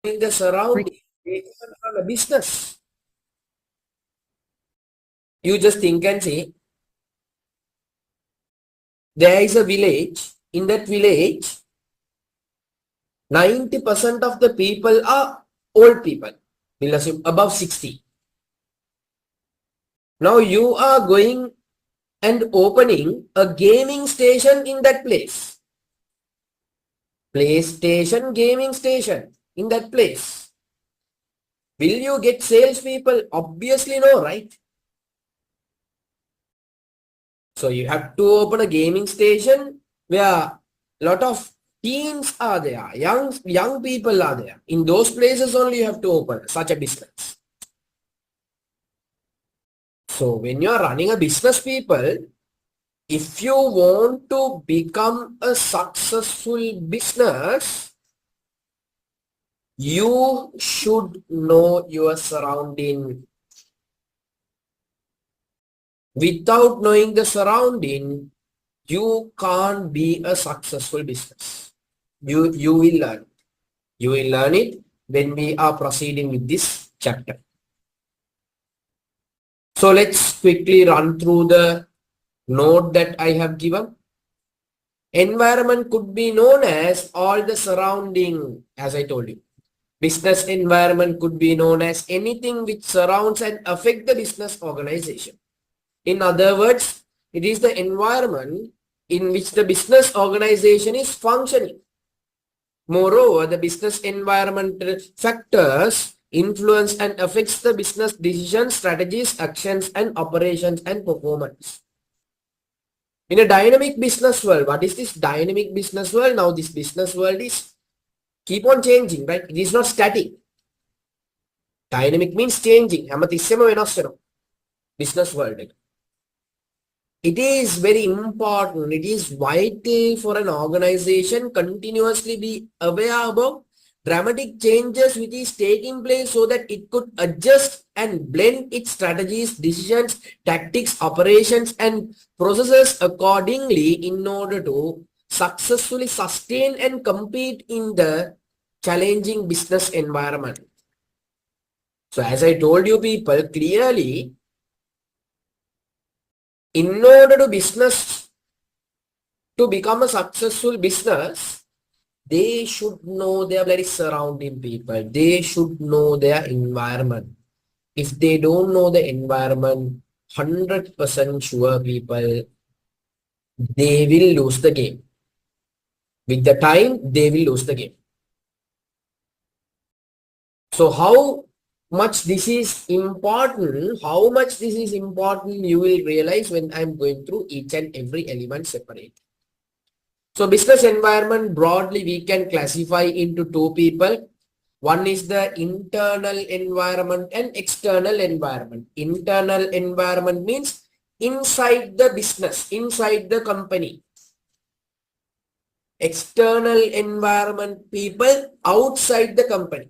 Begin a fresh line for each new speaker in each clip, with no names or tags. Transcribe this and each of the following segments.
the surrounding, they can run a business. You just think and see, there is a village. In that village, 90% of the people are old people. We'll assume above 60. Now you are going and opening a gaming station in that place. PlayStation gaming station in that place. Will you get salespeople? Obviously no, right? So you have to open a gaming station where a lot of teens are there, young people are there. In those places only you have to open such a business. So when you are running a business, people, if you want to become a successful business, you should know your surrounding. Without knowing the surrounding, you can't be a successful business. You will learn. You will learn it when we are proceeding with this chapter. So let's quickly run through the note that I have given. Environment could be known as all the surrounding, as I told you. Business environment could be known as anything which surrounds and affect the business organization. In other words, it is the environment in which the business organization is functioning. Moreover, the business environmental factors influence and affects the business decisions, strategies, actions, and operations and performance. In a dynamic business world, what is this dynamic business world? Now this business world is keep on changing, right? It is not static. Dynamic means changing. Business world. It is very important. It is vital for an organization continuously be aware about dramatic changes which is taking place so that it could adjust and blend its strategies, decisions, tactics, operations, and processes accordingly in order to successfully sustain and compete in the challenging business environment. So as I told you people clearly, in order to become a successful business, they should know their very surrounding people. They should know their environment. If they don't know the environment, 100% sure people, they will lose the game. With the time, they will lose the game. So how much this is important, you will realize when I'm going through each and every element separate. So business environment broadly we can classify into two people. One is the internal environment and external environment. Internal environment means inside the business, inside the company. External environment people outside the company.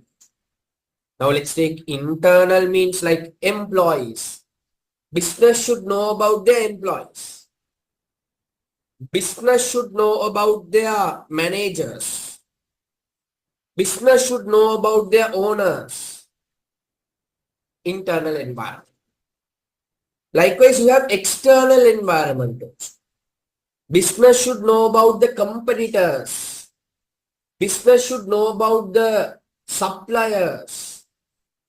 Now let's take internal means like employees. Business should know about their employees. Business should know about their managers. Business should know about their owners. Internal environment. Likewise, you have external environment. Business should know about the competitors. Business should know about the suppliers.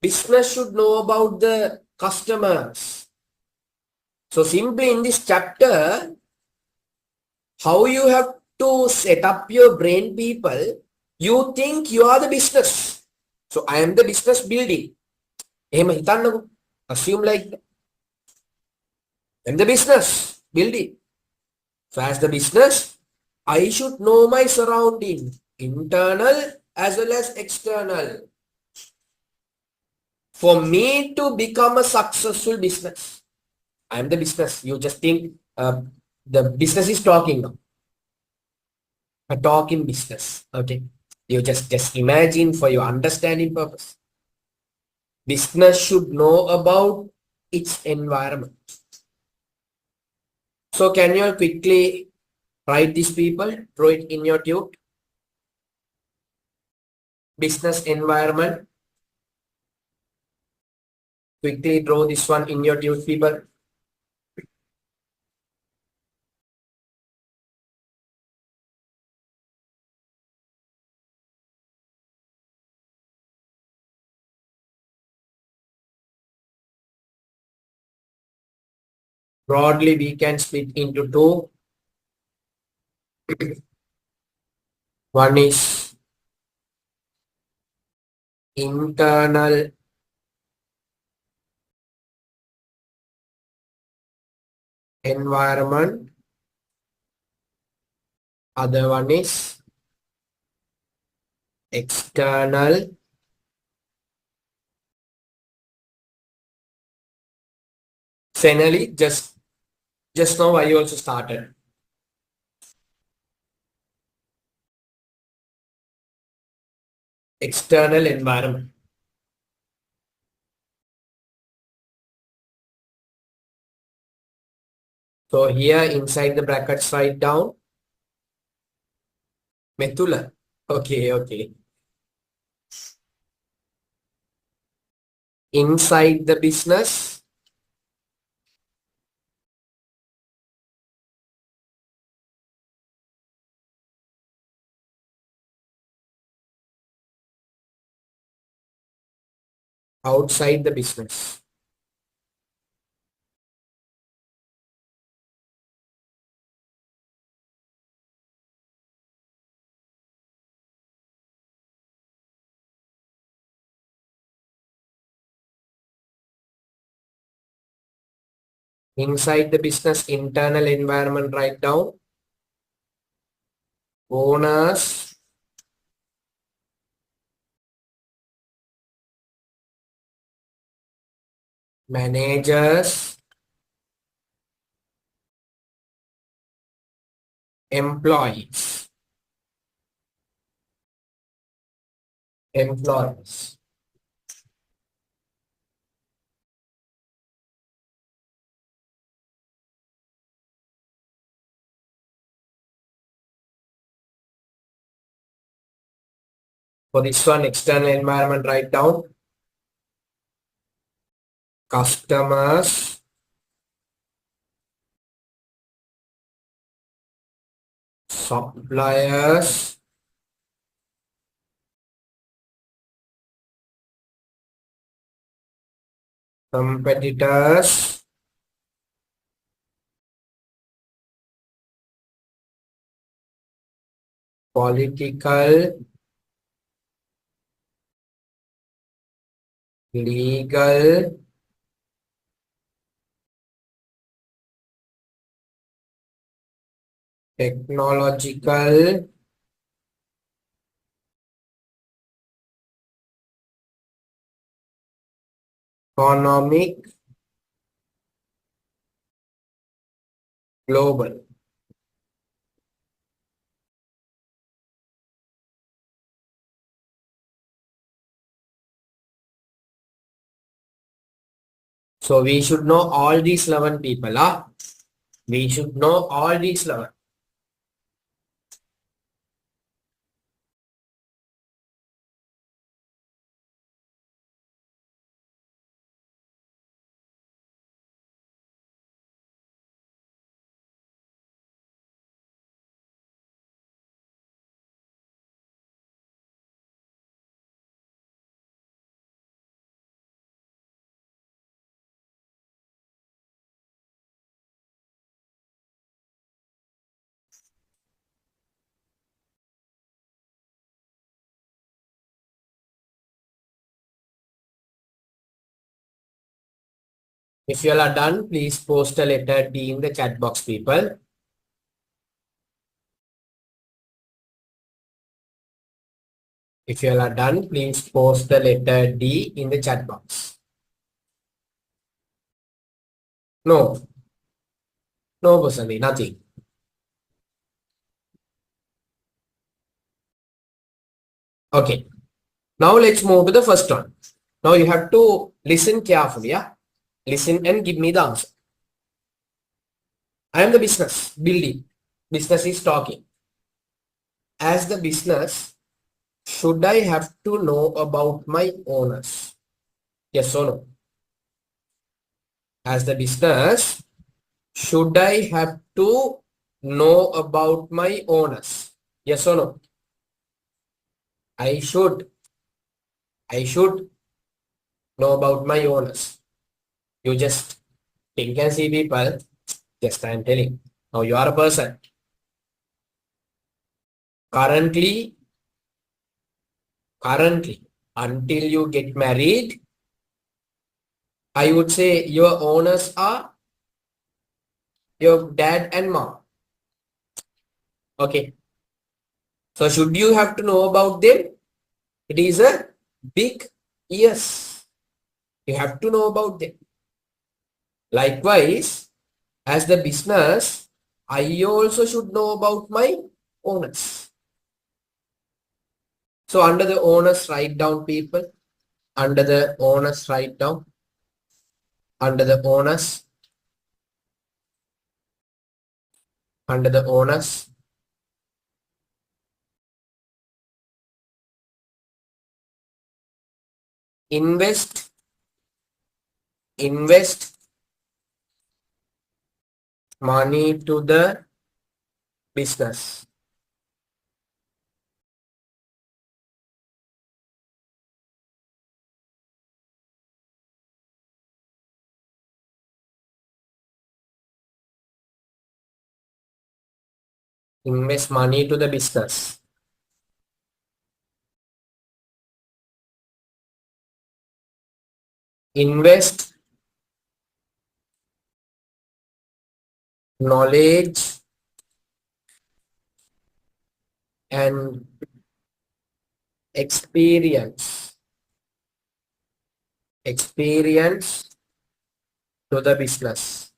Business should know about the customers. So simply in this chapter, how you have to set up your brain, people, you think you are the business. So I am the business building. Assume like that. I'm the business building. So as the business, I should know my surrounding, internal as well as external. For me to become a successful business, I am the business. You just think the business is talking now. A talking business. Okay. You just imagine for your understanding purpose. Business should know about its environment. So can you quickly write these people, draw it in your tube? business environment. Quickly draw this one in your Tutes people. Broadly, we can split into two. One is internal environment. Other one is external. Finally, just now I also started. External environment. So here inside the brackets write down Methula. Okay. Inside the business, outside the business. Inside the business, internal environment write down owners, managers, employees. For this one, external environment write down customers, suppliers, competitors, political, legal, technological, economic, global. So we should know all these 11 people. We should know all these 11. If you all are done, please post a letter D in the chat box, people. If you all are done, please post the letter D in the chat box. No, personally, nothing. Okay. Now let's move to the first one. Now you have to listen carefully. Yeah. Listen and give me the answer. I am the business building. Business is talking. As the business, should I have to know about my owners? Yes or no? As the business, should I have to know about my owners? Yes or no? I should. I should know about my owners. You just think and see people. Just I am telling. Now you are a person. Currently, until you get married, I would say your owners are your dad and mom. Okay. So should you have to know about them? It is a big yes. You have to know about them. Likewise, as the business, I also should know about my owners. So under the owners, write down people. Under the owners, write down. Under the owners. Under the owners. Invest money to the business. Invest money to the business. Invest knowledge and experience to the business.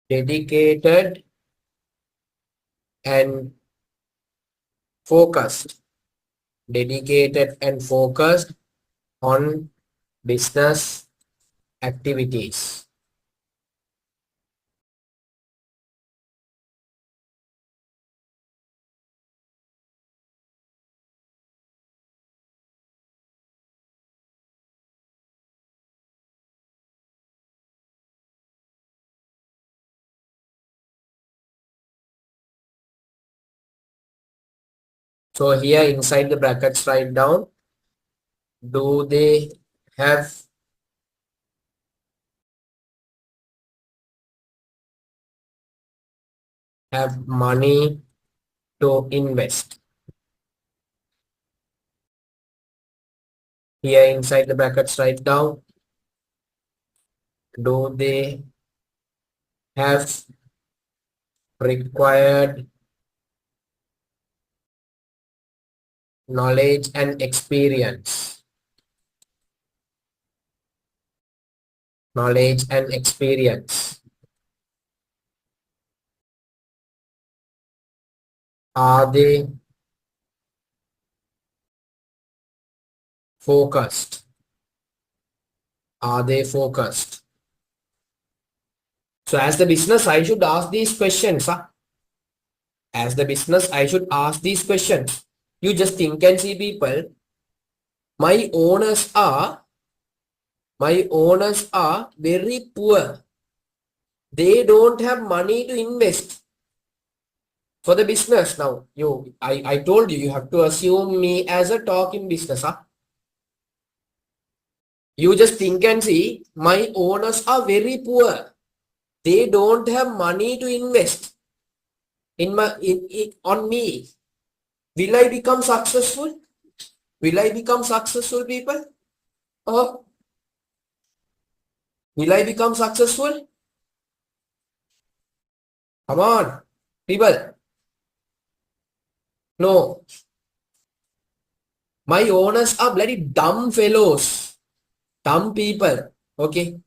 Dedicated and focused. Dedicated and focused on business activities. So here inside the brackets, write down, do they have money to invest? Here inside the brackets, write down, do they have required knowledge and experience? Knowledge and experience. Are they focused? Are they focused? So as the business, I should ask these questions. Huh? As the business, I should ask these questions. You just think and see people. My owners are very poor. They don't have money to invest for the business. Now, I told you have to assume me as a talking business. Huh? You just think and see, my owners are very poor. They don't have money to invest on me. Will I become successful? Will I become successful, people? Or will I become successful? Come on, people. No. My owners are bloody dumb fellows. Dumb people. Okay.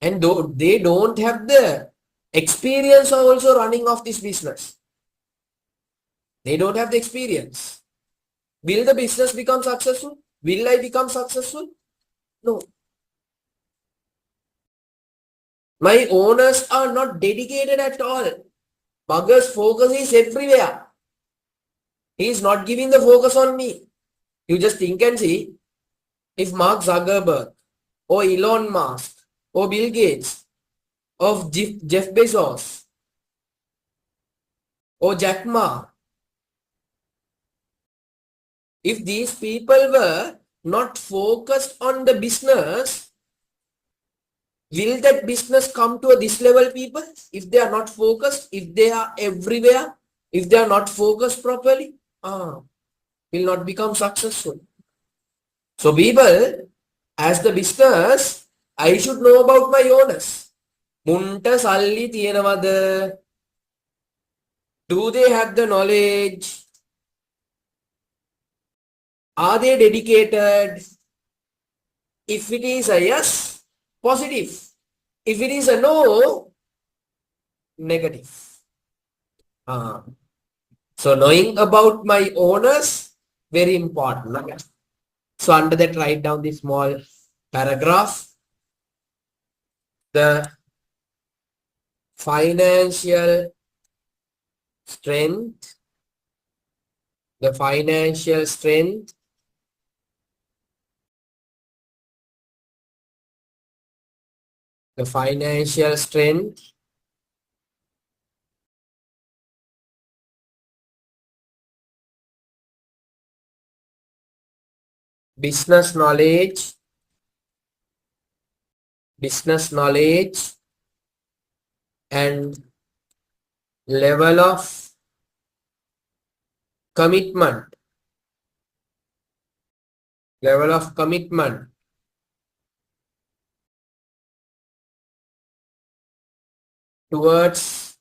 And they don't have the experience of also running off this business. They don't have the experience. Will the business become successful? Will I become successful? No. My owners are not dedicated at all. Mugger's focus is everywhere. He is not giving the focus on me. You just think and see, if Mark Zuckerberg or Elon Musk or Bill Gates or Jeff Bezos or Jack Ma, if these people were not focused on the business, will that business come to this level, people? If they are not focused, if they are everywhere, if they are not focused properly, will not become successful. So people, as the business, I should know about my owners. Munta salli tiyenawada? Do they have the knowledge? Are they dedicated? If it is a yes, positive. If it is a no, negative. So knowing about my owners, very important. So under that, write down this small paragraph. The financial strength, the financial strength the financial strength business knowledge and level of commitment towards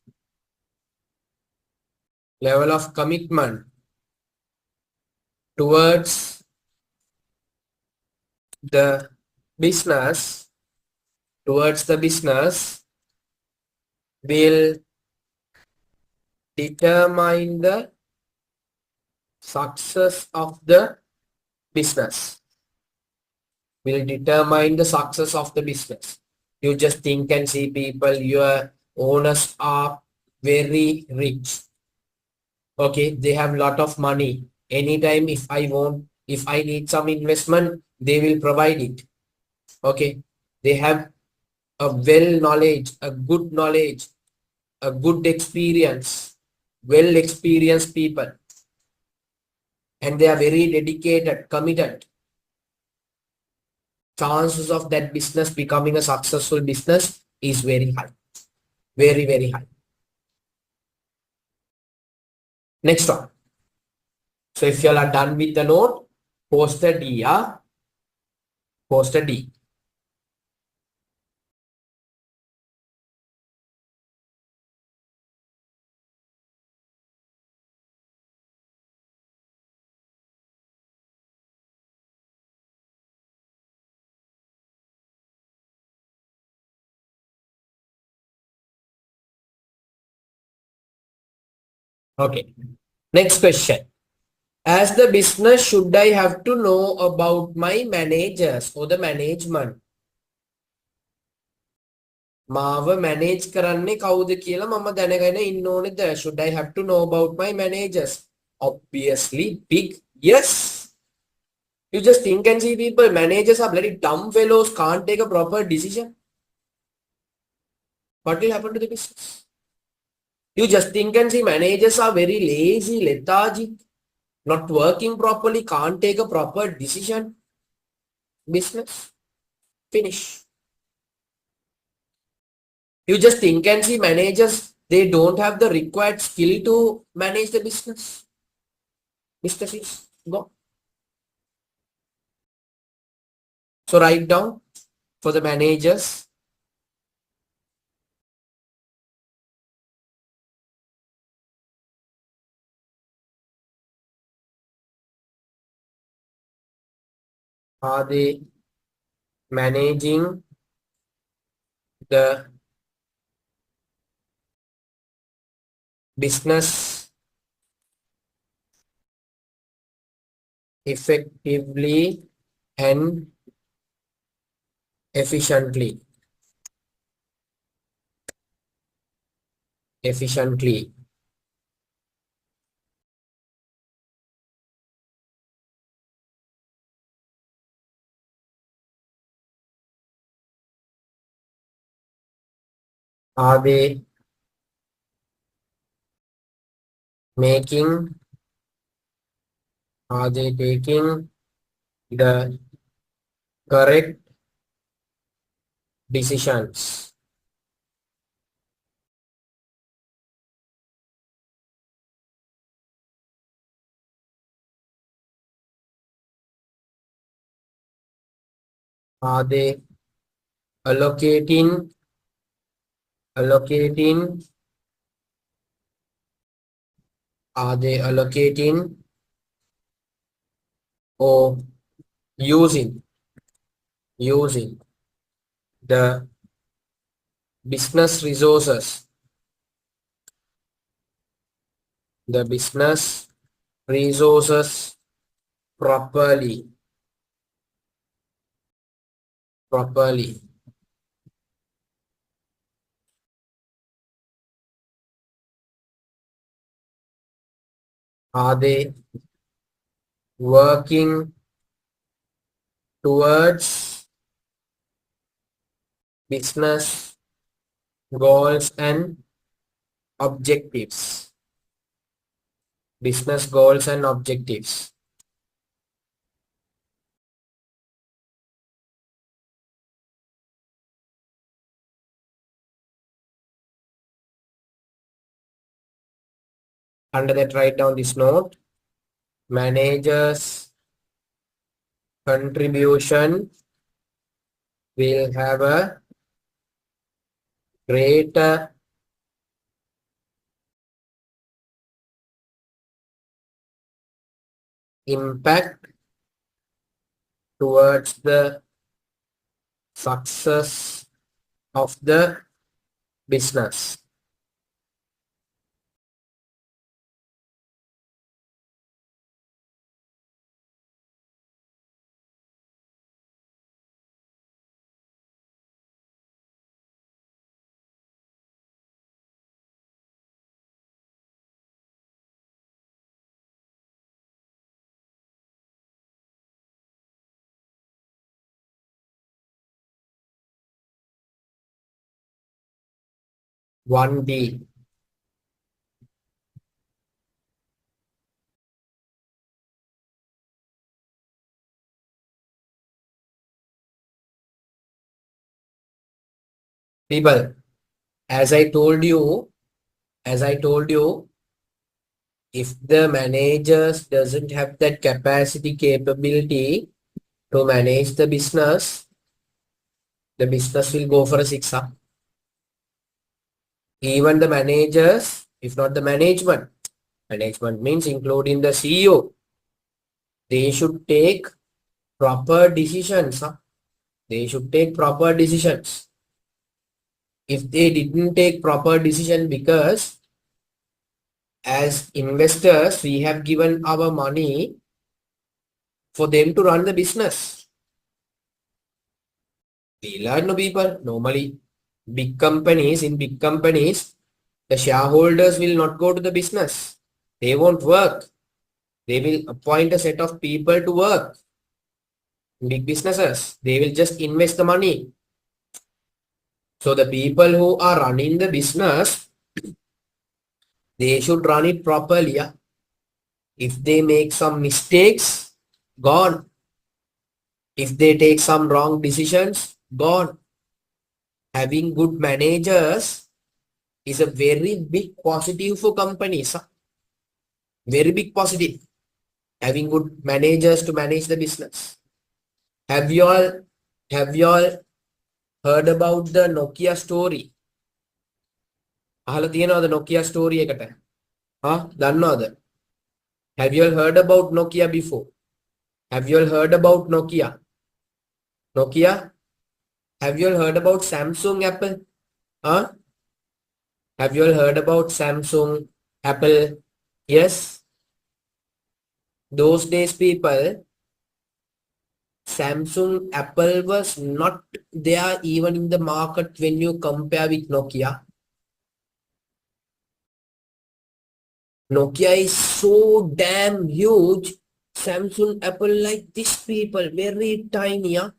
towards the business will determine the success of the business. You just think and see, people, your owners are very rich. Okay, they have a lot of money. Anytime if I need some investment, they will provide it. Okay, they have a good knowledge, a good experience, well experienced people, and they are very dedicated, committed. Chances of that business becoming a successful business is very high, very, very high. Next one. So if you all are done with the note, post a D. Post a D. Okay. Next question. As the business, should I have to know about my managers or the management? මාව manage කරන්නේ කවුද කියලා මම දැනගෙන ඉන්න ඕනේද? Should I have to know about my managers? Obviously, big yes. You just think and see, people, managers are bloody dumb fellows, can't take a proper decision. What will happen to the business? You just think and see, managers are very lazy, lethargic, not working properly, can't take a proper decision. Business, finish. You just think and see, managers, they don't have the required skill to manage the business. Mr. Sis, go. So write down for the managers. Are they managing the business effectively and efficiently? efficiently. Are they making, are they taking the correct decisions? Are they allocating, allocating, are they allocating or using, using the business resources, the business resources properly, properly? Are they working towards business goals and objectives? Business goals and objectives. Under that, write down this note. Managers' contribution will have a greater impact towards the success of the business. One D. People, as I told you, if the managers doesn't have that capacity, capability to manage the business will go for a 6 up. Even the managers, if not the management means including the CEO, they should take proper decisions. They should take proper decisions. If they didn't take proper decision, because as investors, we have given our money for them to run the business. We learn, no, people. Normally, in big companies, the shareholders will not go to the business. They won't work. They will appoint a set of people to work. In big businesses, they will just invest the money. So the people who are running the business, they should run it properly. Yeah? If they make some mistakes, gone. If they take some wrong decisions, gone. Having good managers is a very big positive for companies. Very big positive. Having good managers to manage the business. Have you all heard about the Nokia story? අහලා තියෙනවද Nokia story එකට? දන්නවද? Have you all heard about Nokia before? Have you all heard about Nokia? Nokia? Have you all heard about Samsung, Apple? Have you all heard about Samsung, Apple? Yes. Those days, people, Samsung, Apple was not there even in the market when you compare with Nokia. Nokia is so damn huge. Samsung, Apple like this people, very tiny, yeah?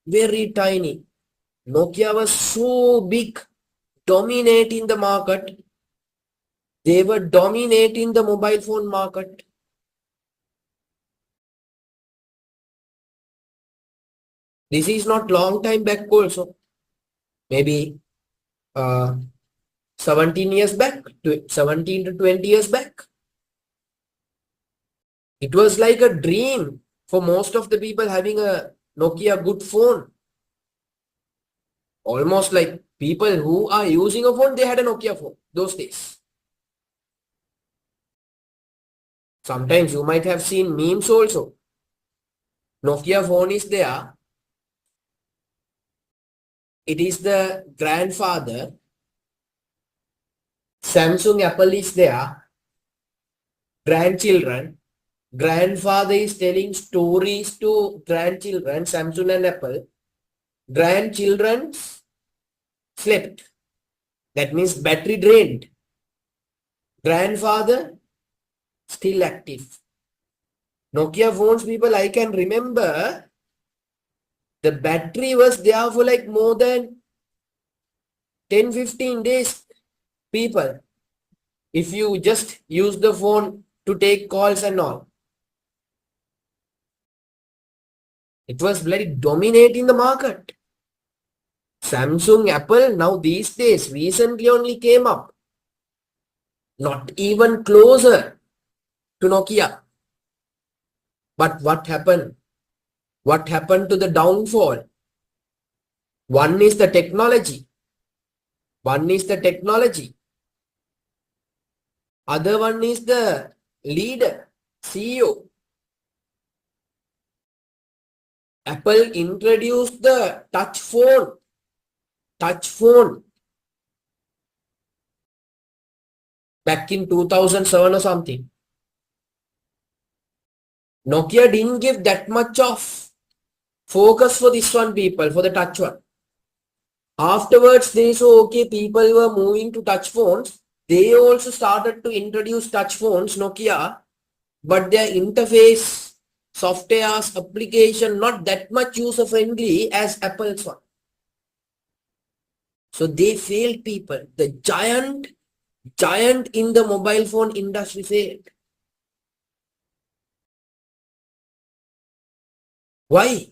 Very tiny. Nokia was so big, dominating the market. They were dominating the mobile phone market. This is not long time back also. Maybe uh, 17 years back, 17 to 20 years back. It was like a dream for most of the people having a Nokia good phone. Almost like people who are using a phone, they had a Nokia phone those days. Sometimes you might have seen memes also. Nokia phone is there. It is the grandfather. Samsung, Apple is there. Grandchildren. Grandfather is telling stories to grandchildren, Samsung and Apple. Grandchildren slept. That means battery drained. Grandfather still active. Nokia phones, people, I can remember the battery was there for like more than 10-15 days. People, if you just use the phone to take calls and all. It was bloody dominating the market. Samsung, Apple, now these days, recently only came up. Not even closer to Nokia. But what happened? What happened to the downfall? One is the technology. One is the technology. Other one is the leader, CEO. Apple introduced the touch phone. Touch phone. Back in 2007 or something. Nokia didn't give that much of focus for this one, people, for the touch one. Afterwards, they saw, okay, people were moving to touch phones. They also started to introduce touch phones, Nokia, but their interface, software's application, not that much user friendly as Apple's one. So they failed, people. The giant in the mobile phone industry failed. Why?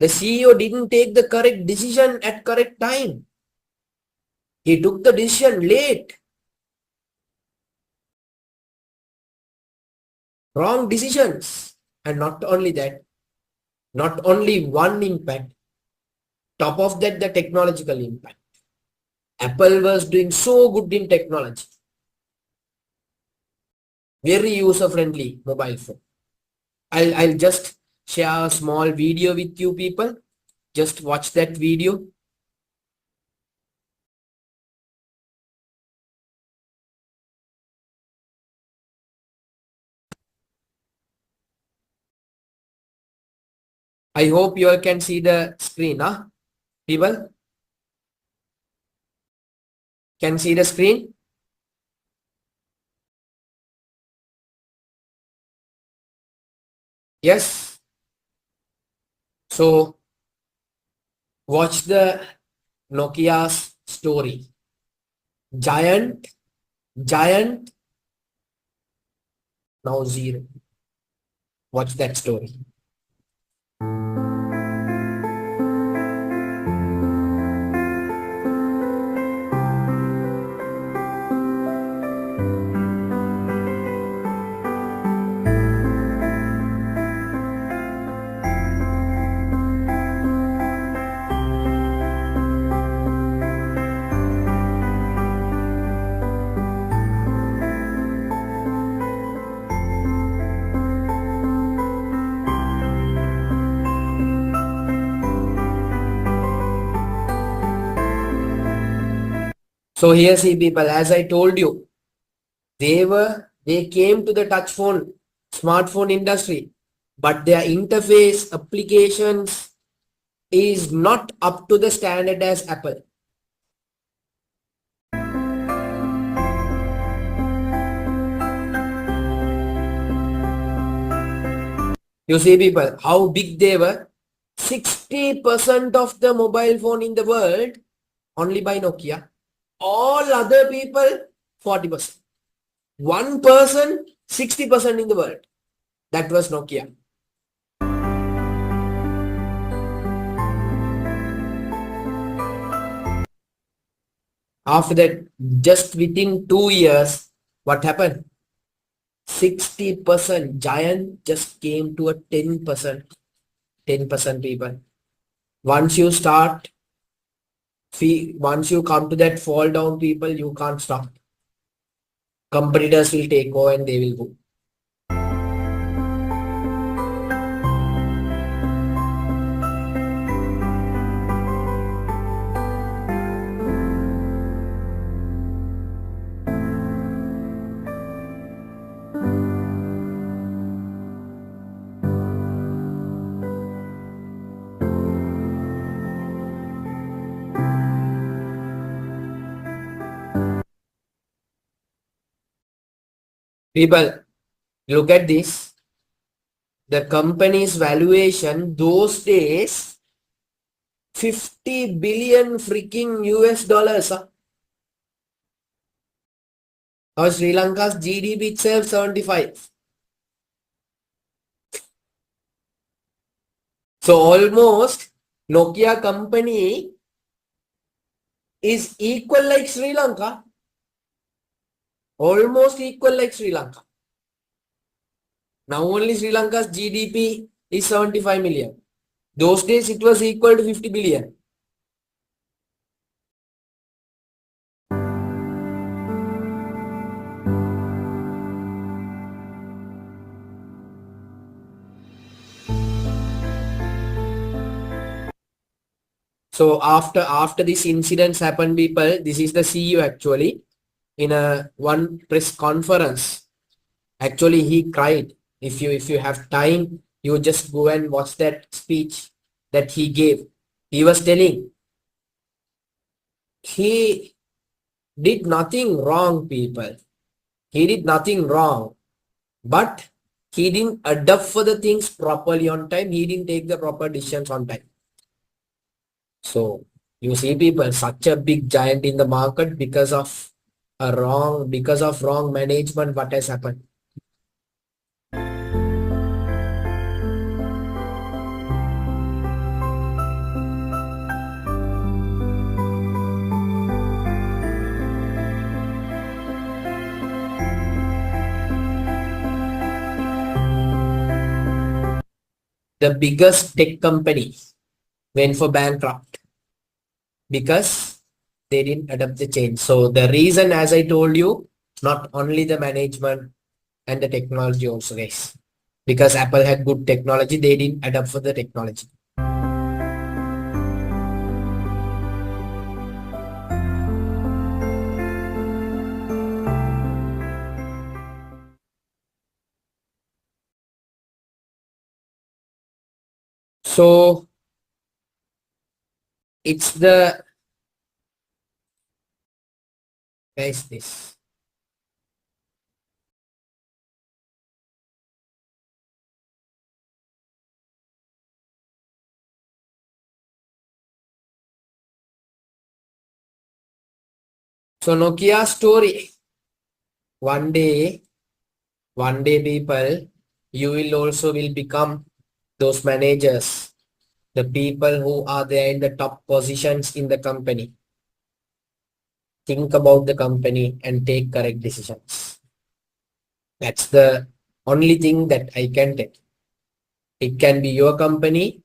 The CEO didn't take the correct decision at correct time. He took the decision late. Wrong decisions. And not only that, not only one impact, top of that, the technological impact. Apple was doing so good in technology. Very user-friendly mobile phone. I'll just share a small video with you people. Just watch that video. I hope you all can see the screen, huh? People can see the screen. Yes. So watch the Nokia's story. Giant, now zero. Watch that story. So here see people, as I told you, they came to the touch phone, smartphone industry, but their interface applications is not up to the standard as Apple. You see people, how big they were. 60% of the mobile phone in the world only by Nokia. All other people, 40%. One person, 60% in the world. That was Nokia. After that, just within 2 years, what happened? 60% giant just came to a 10%. 10% people. Once you start, once you come to that fall down people, you can't stop. Competitors will take over and they will go. People, look at this. The company's valuation those days, 50 billion freaking US dollars. Or Sri Lanka's GDP itself 75. So almost Nokia company is equal like Sri Lanka. Almost equal like Sri Lanka. Now only Sri Lanka's GDP is 75 million. Those days it was equal to 50 billion. So after this incidents happened, people, this is the CEO actually in a one press conference. Actually, he cried. If you have time, you just go and watch that speech that he gave. He was telling he did nothing wrong, people. He did nothing wrong, but he didn't adapt for the things properly on time. He didn't take the proper decisions on time. So you see people, such a big giant in the market because of wrong management, what has happened? The biggest tech company went for bankrupt because they didn't adapt the change. So the reason, as I told you, not only the management and the technology also, guys. Because Apple had good technology, they didn't adapt for the technology. So it's the guys this. So Nokia story. One day people, you will become those managers, the people who are there in the top positions in the company. Think about the company and take correct decisions. That's the only thing that I can tell. It can be your company.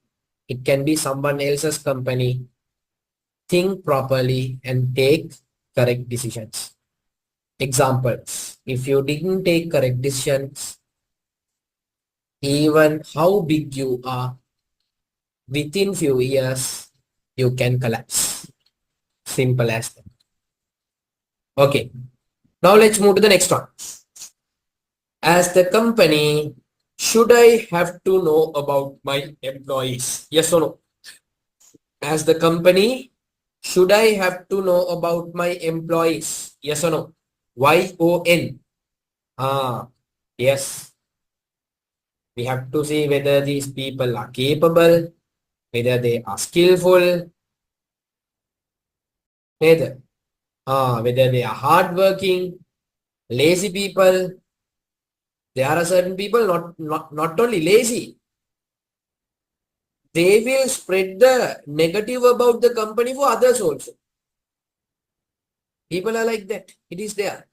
It can be someone else's company. Think properly and take correct decisions. Examples. If you didn't take correct decisions, even how big you are, within few years, you can collapse. Simple as that. Okay. Now let's move to the next one. As the company, should I have to know about my employees? Yes or no? As the company, should I have to know about my employees? Yes or no? YON. Yes. We have to see whether these people are capable, whether they are skillful, whether they are hardworking, lazy people. There are certain people not only lazy, they will spread the negative about the company for others also. People are like that. It is there.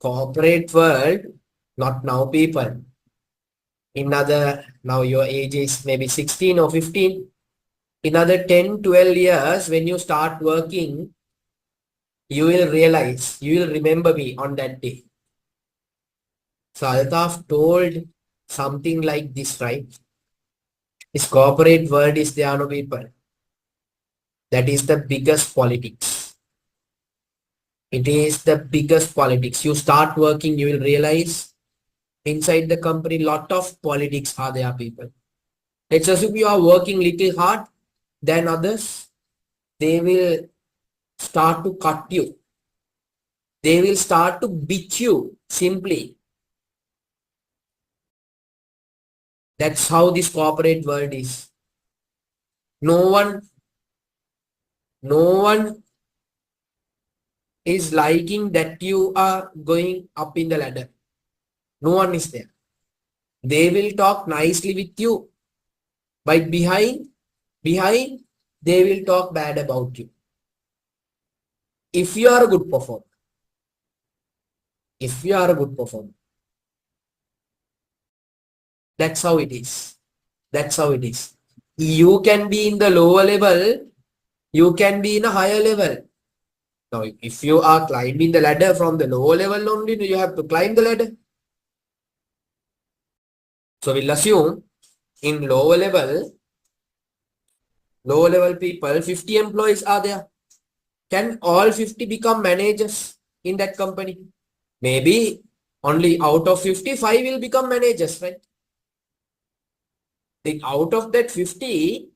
Corporate world, not now people. Now your age is maybe 16 or 15. In another 10, 12 years, when you start working, you will realize, you will remember me on that day. So Altaf told something like this, right? This corporate world is there, no people. That is the biggest politics. It is the biggest politics. You start working, you will realize inside the company, lot of politics are there, people. Let's assume you are working little hard than others. They will start to cut you. They will start to beat you simply. That's how this corporate world is. No one is liking that you are going up in the ladder. No one is there. They will talk nicely with you, but behind, they will talk bad about you. If you are a good performer, that's how it is. That's how it is. You can be in the lower level, you can be in a higher level. Now, if you are climbing the ladder from the lower level only, you have to climb the ladder. So we'll assume in lower level people, 50 employees are there. Can all 50 become managers in that company? Maybe only out of 55 will become managers, right? Then out of that 50,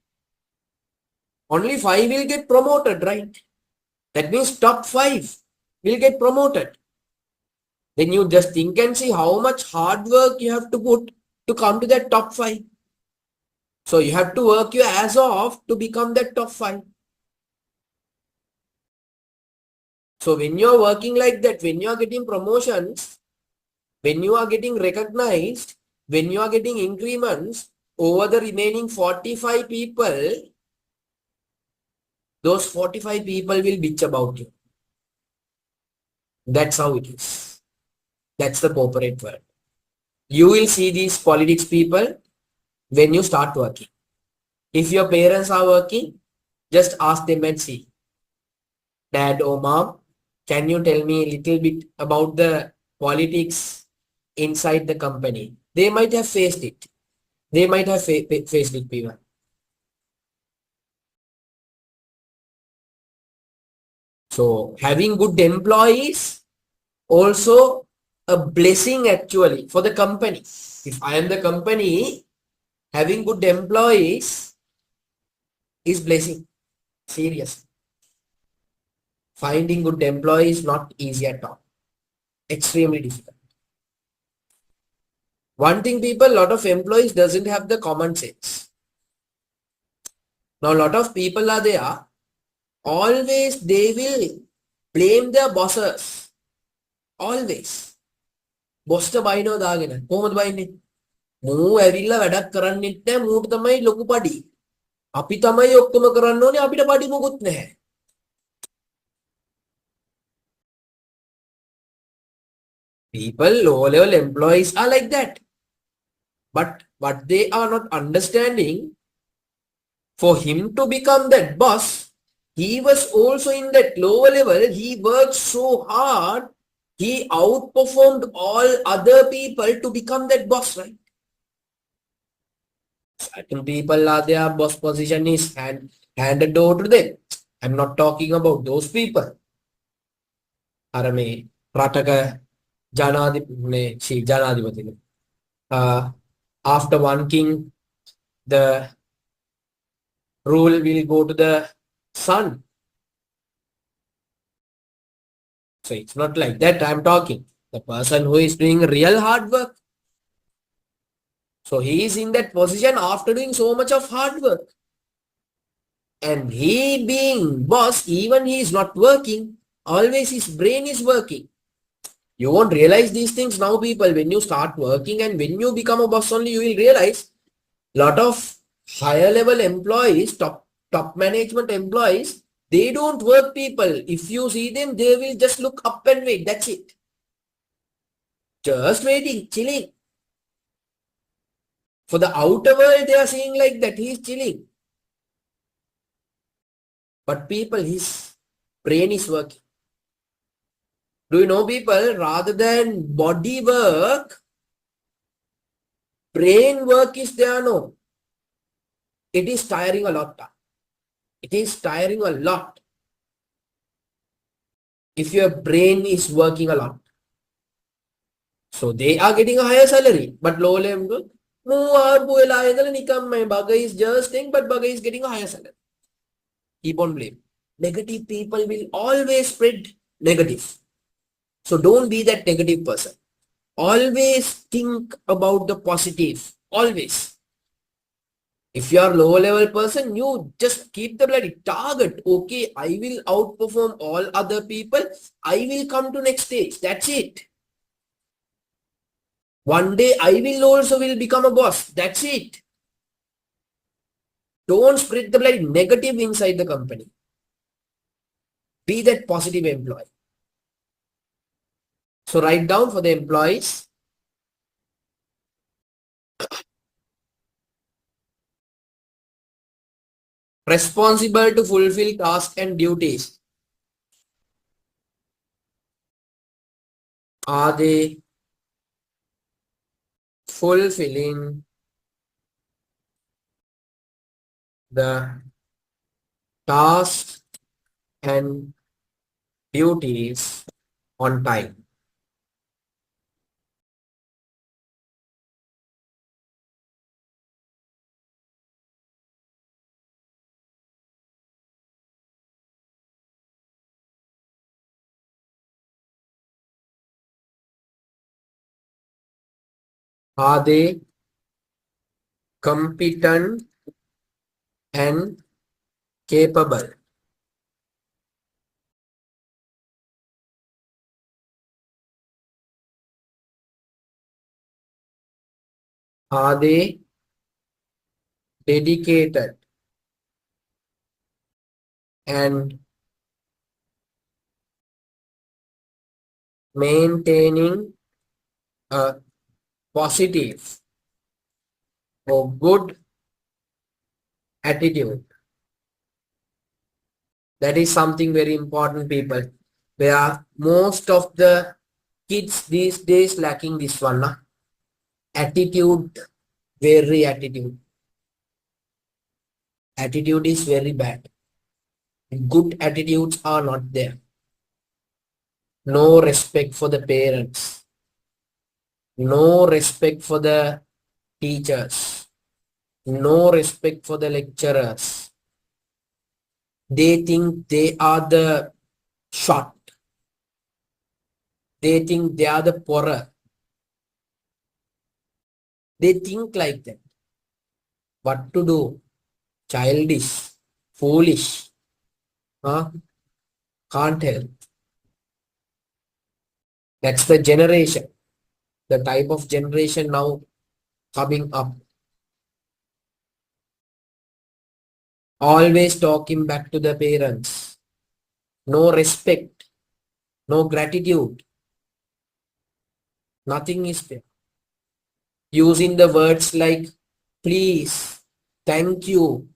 only 5 will get promoted, right? That means top 5 will get promoted. Then you just think and see how much hard work you have to put to come to that top 5. So you have to work your ass off to become that top 5. So when you are working like that, when you are getting promotions, when you are getting recognized, when you are getting increments over the remaining 45 people, those 45 people will bitch about you. That's how it is. That's the corporate world. You will see these politics people when you start working. If your parents are working, just ask them and see. Dad or mom, can you tell me a little bit about the politics inside the company? They might have faced it. They might have faced it, people. So having good employees also a blessing actually for the company. If I am the company, having good employees is blessing. Serious. Finding good employees not easy at all. Extremely difficult. One thing, people, a lot of employees doesn't have the common sense. Now a lot of people are there, always they will blame their bosses. Always. බොස්ට බයිනෝ දාගෙන කොහොමද බයින්නේ? මූ ඇවිල්ලා වැඩක් කරන්නෙත් නැහැ, මූට තමයි ලොකු පඩි. අපි තමයි ඔක්කොම කරන්න ඕනේ, අපිට පඩි මොකුත් නැහැ. People, low level employees are like that. But what they are not understanding, for him to become that boss, he was also in that lower level. He worked so hard. He outperformed all other people to become that boss, right? Certain people are their boss position is handed over to them. I'm not talking about those people. අර මේ රටක ජනාධිපති. After one king, the rule will go to the son. So it's not like that I'm talking. The person who is doing real hard work. So he is in that position after doing so much of hard work. And he being boss, even he is not working, always his brain is working. You won't realize these things now, people. When you start working and when you become a boss only, you will realize lot of higher level employees, top management employees, they don't work, people. If you see them, they will just look up and wait. That's it. Just waiting, chilling. For the outer world, they are seeing like that. He is chilling. But people, his brain is working. Do you know, people, rather than body work, brain work is there, no? It is tiring a lot. It is tiring a lot. If your brain is working a lot. So they are getting a higher salary. But low level, Bugger is just thing, but Bugger is getting a higher salary. Keep on blame. Negative people will always spread negative. So don't be that negative person. Always think about the positive. Always. If you are low level person, you just keep the bloody target. Okay, I will outperform all other people. I will come to next stage. That's it. One day I will become a boss. That's it. Don't spread the bloody negative inside the company. Be that positive employee. So write down for the employees. Responsible to fulfill tasks and duties. Are they fulfilling the tasks and duties on time? Are they competent and capable? Are they dedicated and maintaining a positive or good attitude? That is something very important, people. Where most of the kids these days lacking this one. Nah? Attitude, very attitude. Attitude is very bad. Good attitudes are not there. No respect for the parents. No respect for the teachers. No respect for the lecturers. They think they are the shot. They think they are the poorer. They think like that. What to do? Childish, foolish. Huh? Can't help. That's the generation. The type of generation now coming up. Always talking back to the parents. No respect. No gratitude. Nothing is there. Using the words like please, thank you.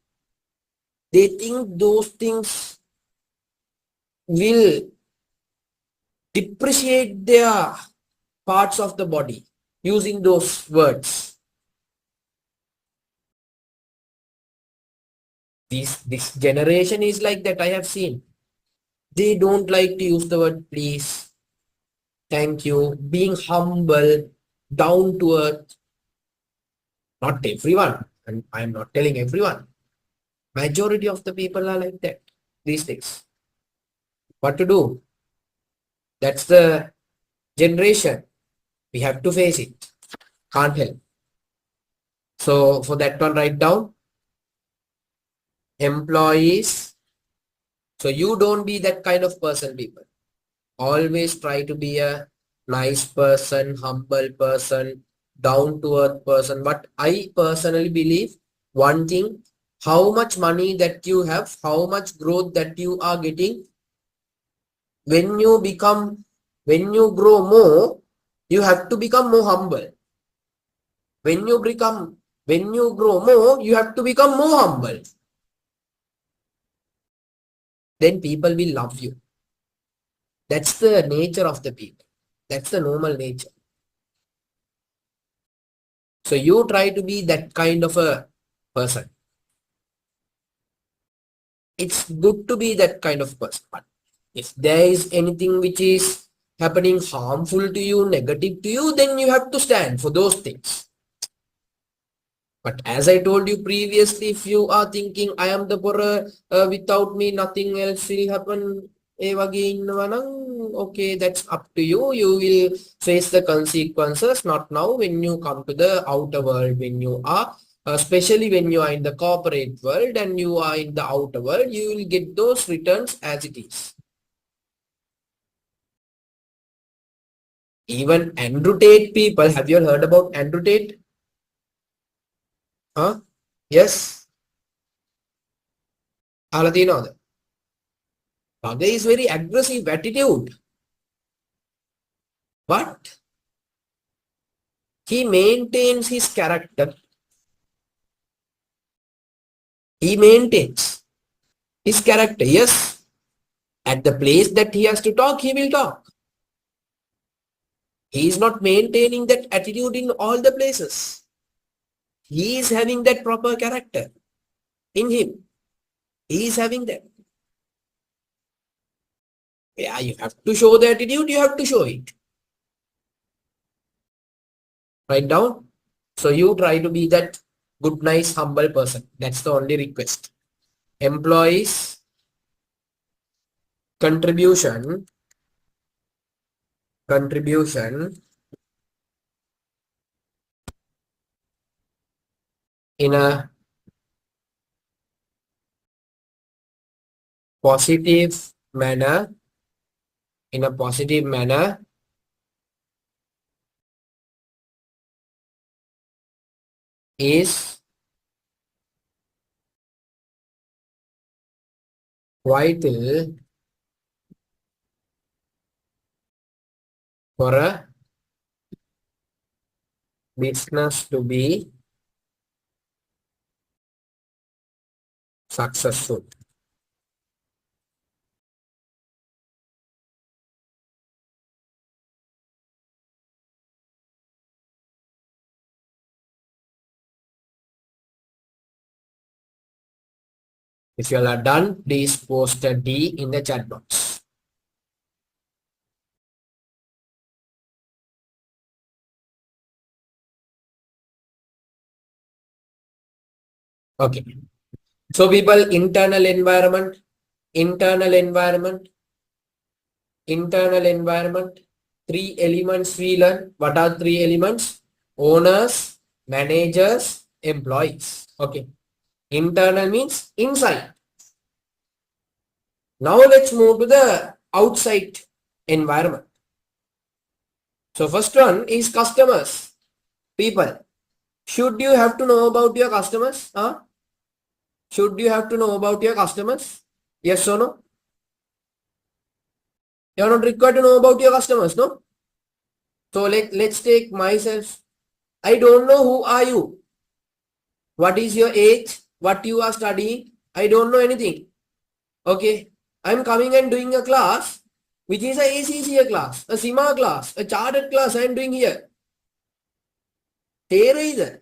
They think those things will depreciate their parts of the body using those words. This generation is like that. I have seen. They don't like to use the word please, thank you, being humble, down to earth. Not everyone, and I'm not telling everyone. Majority of the people are like that these days. What to do? That's the generation. We have to face it. Can't help. So for that one, write down employees. So you don't be that kind of person, people. Always try to be a nice person, humble person, down to earth person. But I personally believe one thing, how much money that you have, how much growth that you are getting, when you grow more, you have to become more humble. When you grow more, you have to become more humble. Then people will love you. That's the nature of the people. That's the normal nature. So you try to be that kind of a person. It's good to be that kind of person. But if there is anything which is happening harmful to you, negative to you, then you have to stand for those things. But as I told you previously, if you are thinking I am the poorer, without me nothing else will happen, okay, that's up to you. You will face the consequences, not now. When you come to the outer world, when you are, especially when you are in the corporate world and you are in the outer world, you will get those returns as it is. Even Andrew Tate people, have you heard about Andrew Tate? Huh? Yes. Aladina. There is very aggressive attitude, but he maintains his character. He maintains his character. Yes, at the place that he has to talk, he will talk. He is not maintaining that attitude in all the places. He is having that proper character in him. He is having that. Yeah, you have to show the attitude, you have to show it. Write down. So you try to be that good, nice, humble person. That's the only request. Employees, contribution in a positive manner, is vital for a business to be successful. If you all are done, please post a D in the chat box. Okay. So people, internal environment, three elements we learn. What are three elements? Owners, managers, employees. Okay. Internal means inside. Now let's move to the outside environment. So first one is customers. People, should you have to know about your customers? Huh? Should you have to know about your customers? Yes or no? You are not required to know about your customers, no? So let's take myself. I don't know who are you. What is your age? What you are studying? I don't know anything. Okay. I'm coming and doing a class, which is a ACCA class, a CIMA class, a chartered class I am doing here. තේරෙයිද?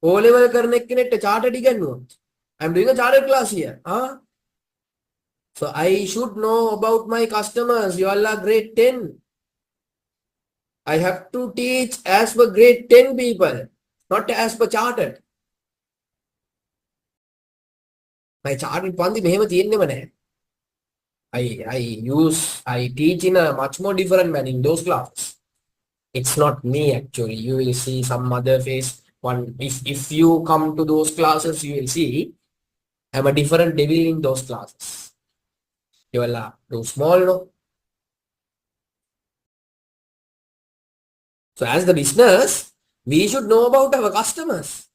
O level කරන එක්කෙනෙක්ට chartered ඉගෙනුවොත්. I'm doing a chartered class here. Huh? So I should know about my customers. You all are grade 10. I have to teach as per grade 10 people, not as per chartered. My chartered පන්ති මෙහෙම තියෙන්නෙම නැහැ. I teach in a much more different manner in those classes. It's not me actually. You will see some other face. One, if you come to those classes, you will see I'm a different devil in those classes. You are too small, no? So as the business, we should know about our customers.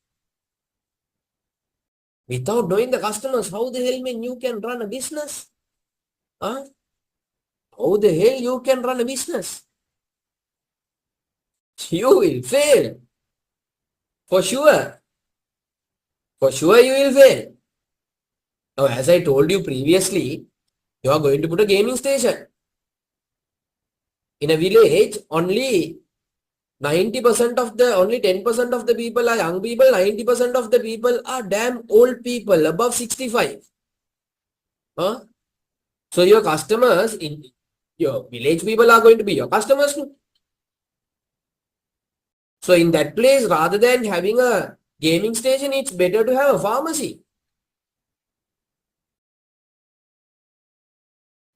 Without knowing the customers, how the hell man you can run a business? Huh? How the hell you can run a business? You will fail. For sure. For sure you will fail. Now, as I told you previously, you are going to put a gaming station. In a village, only 90% of the, only 10% of the people are young people, 90% of the people are damn old people, above 65. Huh? So your customers, in your village people are going to be your customers too. So in that place, rather than having a gaming station, it's better to have a pharmacy.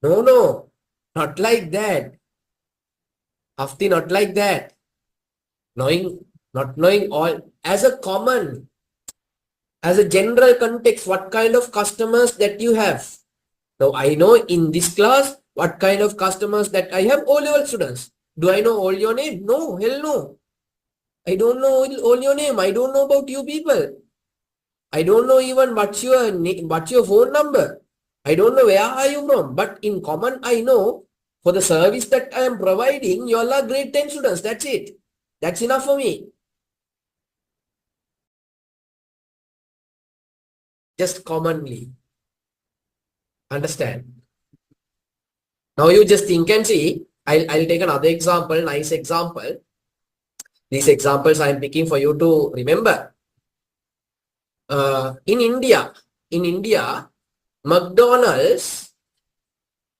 No, not like that. Hafti, not like that. Not knowing all, as a common, as a general context, what kind of customers that you have. Now, I know in this class, what kind of customers that I have, O-level students. Do I know all your name? No, hell no. I don't know all your name. I don't know about you people. I don't know even what's your name, what's your phone number. I don't know where are you from. But in common, I know for the service that I am providing, you all are grade 10 students. That's it. That's enough for me. Just commonly. Understand? Now you just think and see. I'll take another example, nice example. These examples I am picking for you to remember. In India, McDonald's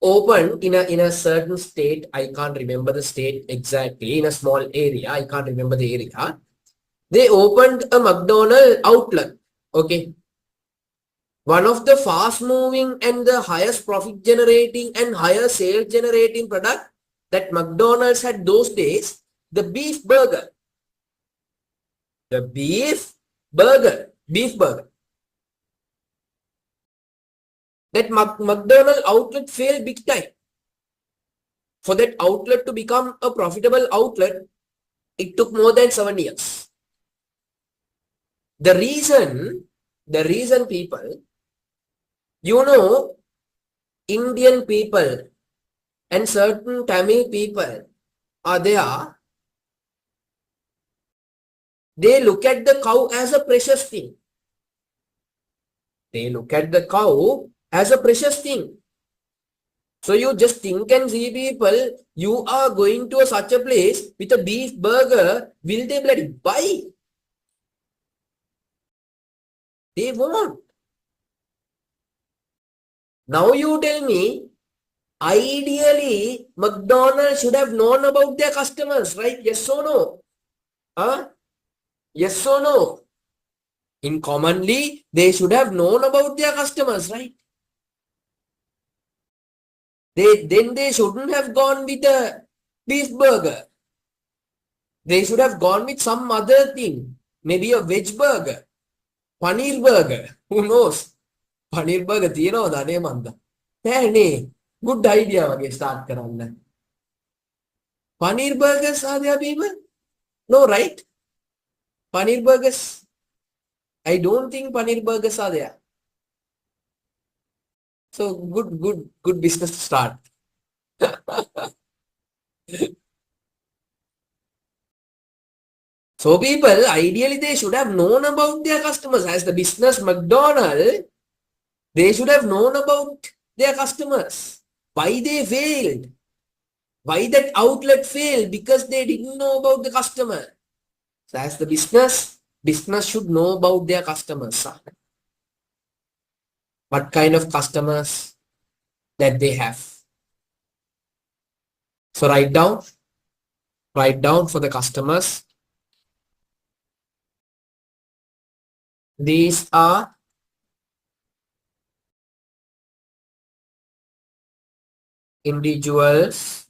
opened in a certain state. I can't remember the state exactly. In a small area, I can't remember the area. They opened a McDonald's outlet. Okay. One of the fast moving and the highest profit generating and higher sales generating product that McDonald's had those days, the beef burger. The beef burger. That McDonald's outlet failed big time. For that outlet to become a profitable outlet, it took more than 7 years. The reason people, you know, Indian people and certain Tamil people are there. They look at the cow as a precious thing. They look at the cow as a precious thing. So you just think and see people, you are going to such a place with a beef burger, will they bloody buy? They won't. Now you tell me, ideally, McDonald's should have known about their customers, right? Yes or no? Huh? Yes or no? In commonly, they should have known about their customers, right? They shouldn't have gone with a beef burger. They should have gone with some other thing. Maybe a veg burger. Paneer burger. Who knows? Paneer burger තියෙනවද අනේ මන්ද? නෑනේ. Good idea වගේ start කරන්න. Paneer burgers are there people? No, right? Paneer burgers. I don't think paneer burgers are there. So good business to start. So people, ideally they should have known about their customers. As the business McDonald's, they should have known about their customers. Why they failed? Why that outlet failed? Because they didn't know about the customer. So as the business should know about their customers. What kind of customers that they have. So write down for the customers. These are individuals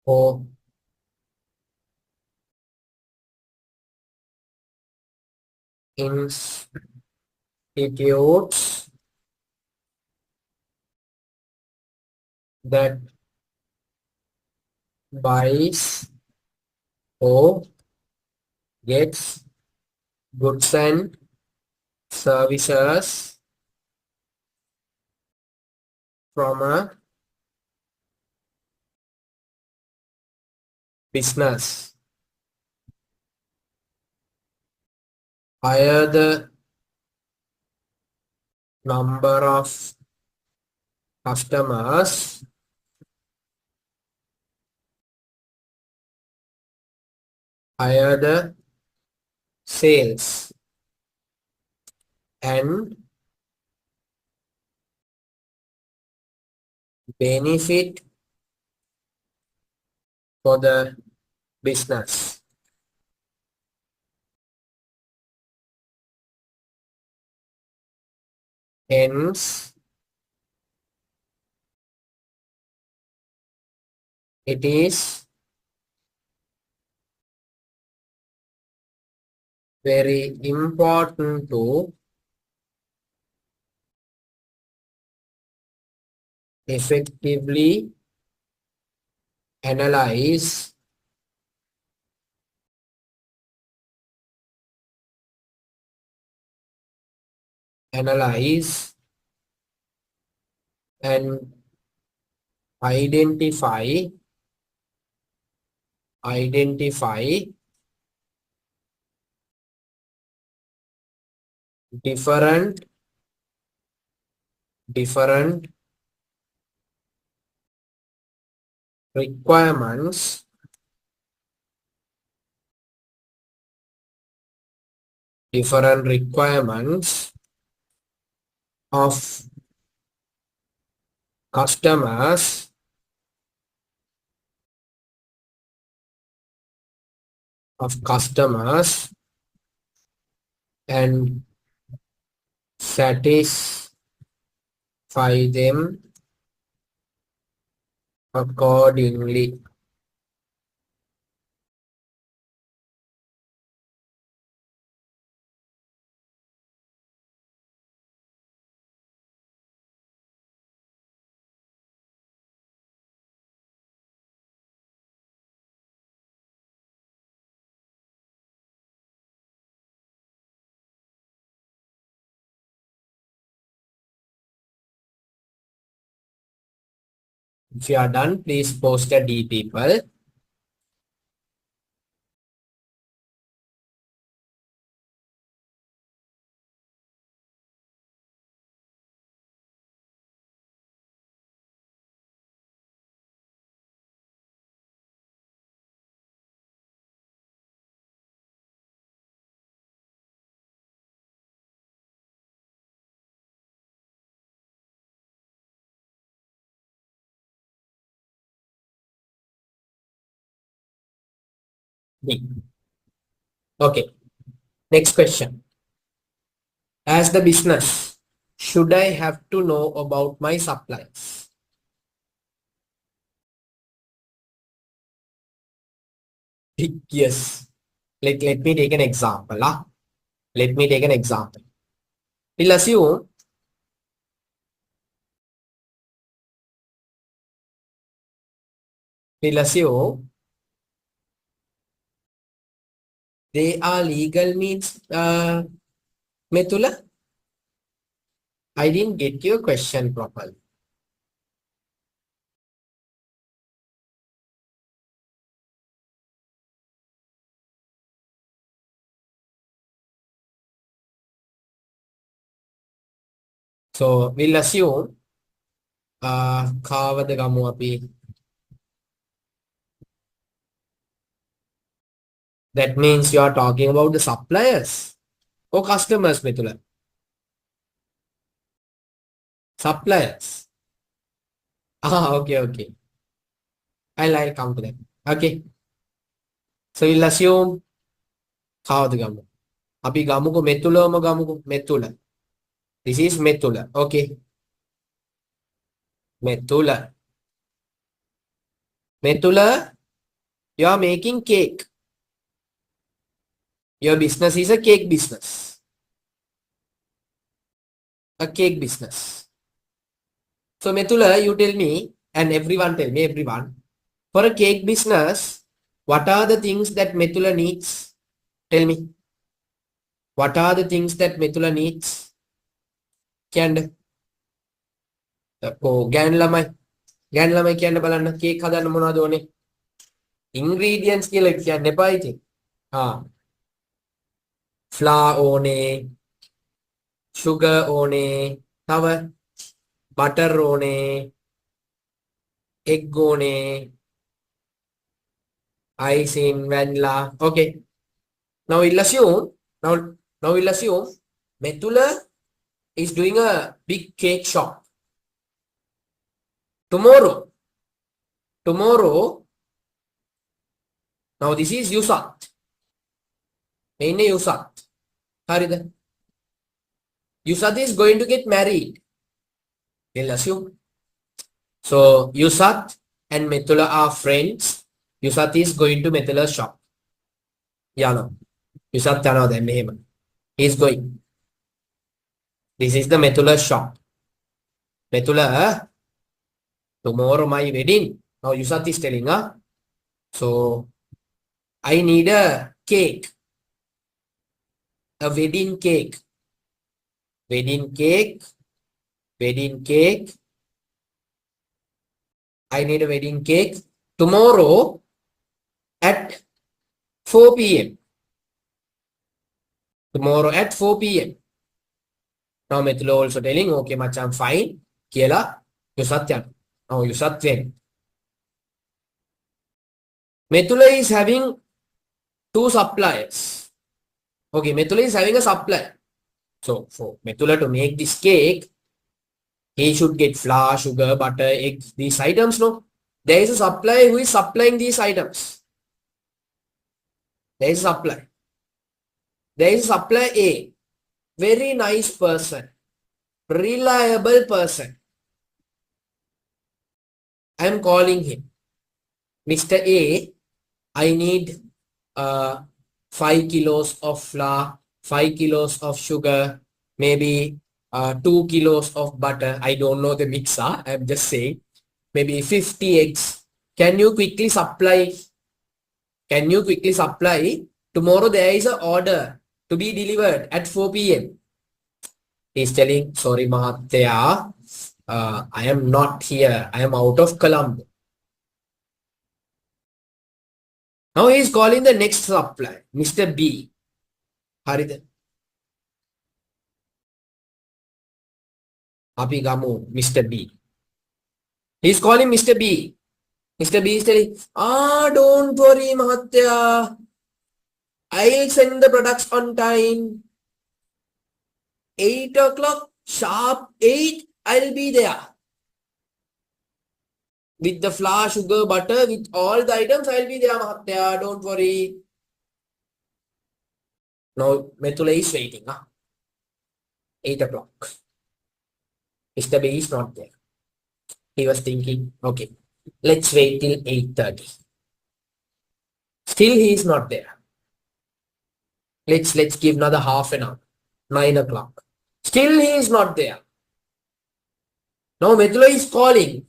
or institutes that buys or gets goods and services from a business. Higher the number of customers, higher the sales, and benefit for the business. Hence, it is very important to effectively analyze and identify different requirements of customers and satisfy them accordingly. If you are done, please post a D, people. D. Okay. Next question. As the business, should I have to know about my supplies? Yes. Let me take an example. Let me take an example. We'll assume they are legal means, Metula. I didn't get your question properly. So we'll assume kawada gamu api. That means you are talking about the suppliers or customers, Metula. Suppliers. Okay. I'll come to that. Okay. So we'll assume kawada gamu. Api gamu ko metula. This is metula. Okay. Metula. You are making cake. Your business is a cake business. A cake business. So Methula, you tell me, and everyone tell me, everyone, for a cake business, what are the things that Methula needs? Tell me. What are the things that Methula needs? Can ගෑන් ළමයි කියන්න බලන්න cake හදන්න මොනවද ඕනේ? ingredients කියලා කියන්න එපා ඉතින්. flour ඕනේ, sugar ඕනේ, තව butter ඕනේ, egg ඕනේ, icing, vanilla. Okay. Now we'll assume Methula is doing a big cake shop. Tomorrow, now this is Yusat. Yusat. Harida. Yusat is going to get married. We'll assume. So Yusat and Methula are friends. Yusat is going to Methula's shop. Yano. Yusat Tano then Meheman. He's going. This is the Methula shop. Methula, tomorrow my wedding. Now Yusat is telling her. So I need a cake. A wedding cake. Wedding cake. Wedding cake. I need a wedding cake. Tomorrow at 4 p.m. Tomorrow at 4 p.m. Now Methula also telling, okay, much I'm fine. Kiela, Yusat yan. Now Yusat went. Methula is having 2 suppliers. Okay, Methula is having a supplier. So for Methula to make this cake, he should get flour, sugar, butter, eggs, these items, no? There is a supplier who is supplying these items. There is a supplier. There is a supplier A. Very nice person. Reliable person. I am calling him. Mr. A, I need 5 kilos of flour, 5 kilos of sugar, maybe 2 kilos of butter. I don't know the mixer. I am just saying. Maybe 50 eggs. Can you quickly supply? Can you quickly supply? Tomorrow there is an order to be delivered at 4 p.m. He's telling, sorry Mahatya, I am not here. I am out of Colombo. Now he is calling the next supplier, Mr. B. Harida. Apigamu, Mr. B. He is calling Mr. B. Mr. B is telling, don't worry Mahatya. I'll send the products on time. 8 o'clock, sharp 8, I'll be there. With the flour, sugar, butter, with all the items, I'll be there, Mahatya. Don't worry. Now, Methula is waiting. 8 o'clock. Mr. B is not there. He was thinking, okay, let's wait till 8:30. Still he is not there. Let's give another half an hour. 9 o'clock. Still he is not there. Now Methula is calling.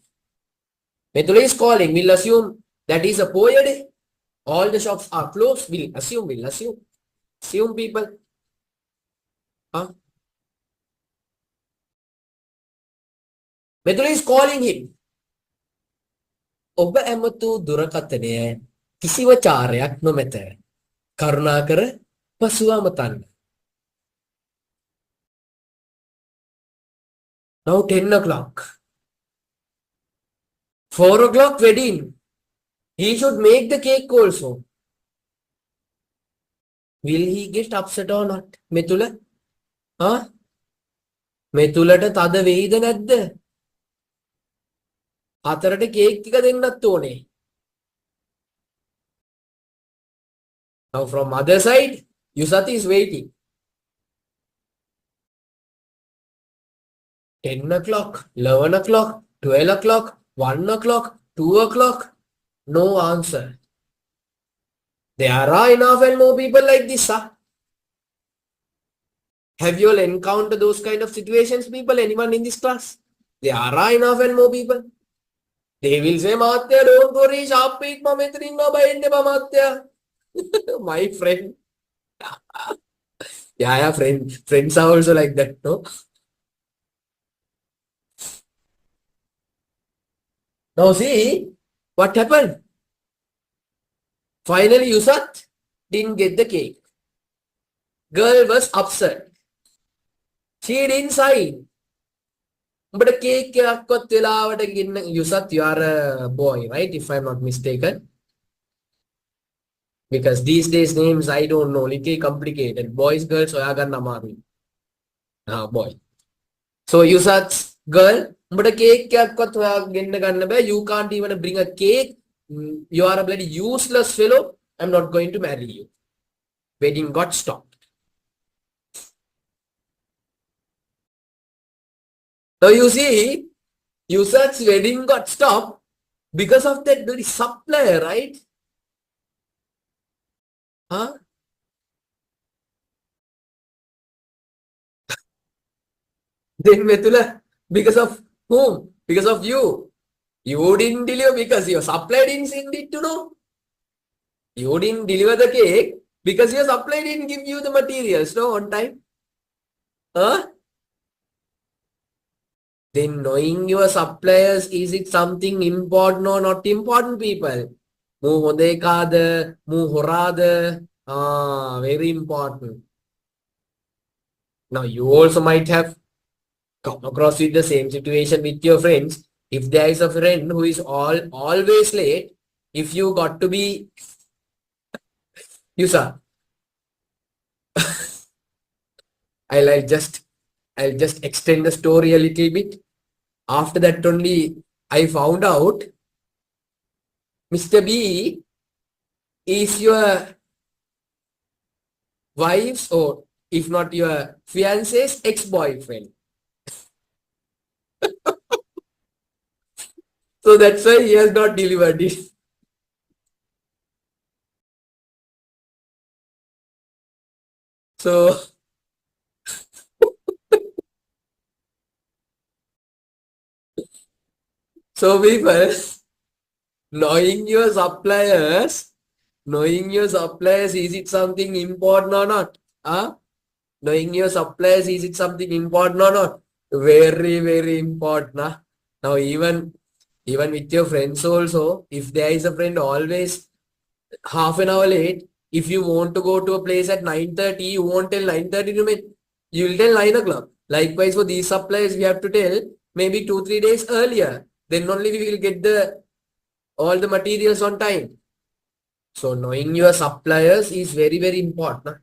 Methula is calling. We'll assume that is a poor day. All the shops are closed. We'll assume. Assume people. Methula is calling him. ඔබ ඇමතු දුරකථනය කිසිව චාරයක් නොමැත. කරුණාකර පසුව අමතන්න. Now 10 o'clock. 4 o'clock wedding. He should make the cake also. Will he get upset or not? Methula? Methulata තද වෙයිද නැද්ද? හතරට cake ටික දෙන්නත් ඕනේ. Now from other side, Yusat is waiting. 10 o'clock, 11 o'clock, 12 o'clock, 1 o'clock, 2 o'clock, no answer. There are enough and more people like this. Huh? Have you all encountered those kind of situations, people? Anyone in this class? There are enough and more people. They will say, Matya, don't worry, sharp peak, mametrin, Matya. My friend. Yeah, friends are also like that, no? Now see, what happened? Finally, Yusat didn't get the cake. Girl was upset. She didn't sign. But a cake got Yusat, you are a boy, right? If I'm not mistaken. Because these days names, I don't know, little complicated. Boys, girls, Oyagan Namami. Ah, boy. So Yusat's girl, but a cake you can't even bring a cake. You are a bloody useless fellow. I'm not going to marry you. Wedding got stopped. So you see, Yusat's wedding got stopped because of that very supplier, right? Huh? Then Metula, because of whom? Because of you. You didn't deliver because your supplier didn't send it to know. You didn't deliver the cake because your supplier didn't give you the materials, no, on time. Huh? Then knowing your suppliers, is it something important or not important, people? Mu hodekada, mu horada. Ah, very important. Now you also might have come across with the same situation with your friends. If there is a friend who is always late, if you got to be you sir, I'll just extend the story a little bit. After that only I found out Mr. B is your wife's, or if not your fiance's ex-boyfriend. So that's why he has not delivered it. So, so people, knowing your suppliers, is it something important or not? Huh? Knowing your suppliers, is it something important or not? Very, very important. Huh? Now, even with your friends also, if there is a friend always half an hour late, if you want to go to a place at 9:30, you won't tell 9:30 to me. You will tell 9 o'clock. Likewise, for these suppliers, we have to tell maybe 2-3 days earlier. Then only we will get the all the materials on time. So knowing your suppliers is very, very important.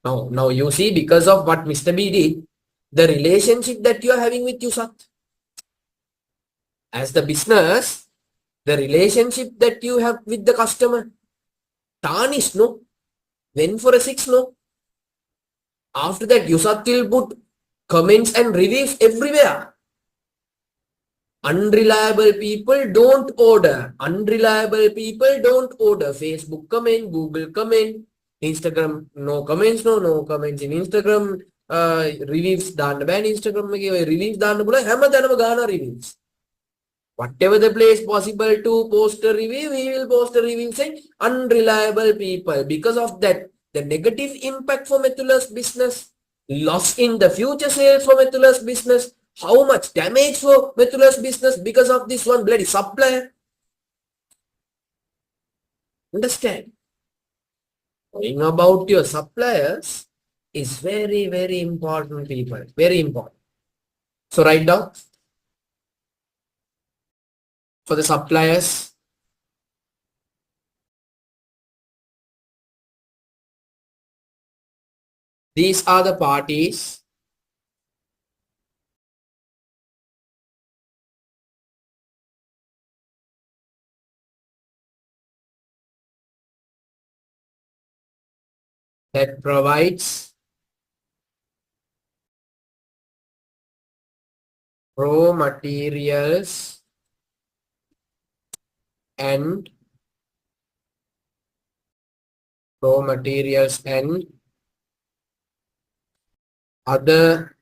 Now you see, because of what Mr. B did, the relationship that you are having with Yusat as the business, the relationship that you have with the customer, tarnish, no? Went for a 6, no? After that, Yusat will put comments and reviews everywhere. Unreliable people don't order. Unreliable people don't order. Facebook comment, Google comment, Instagram no comments, no comments in Instagram. Reviews දාන්න බෑනේ Instagram එකේ ඔය reviews දාන්න පුළුවන් හැමතැනම ගාන reviews. Whatever the place possible to post a review, we will post a review saying unreliable people. Because of that, the negative impact for Methula's business, loss in the future sales for Methula's business, how much damage for Methula's business because of this one bloody supplier. Understand? Knowing about your suppliers is very, very important, people. Very important. So write down for the suppliers. These are the parties that provides raw materials and raw materials and other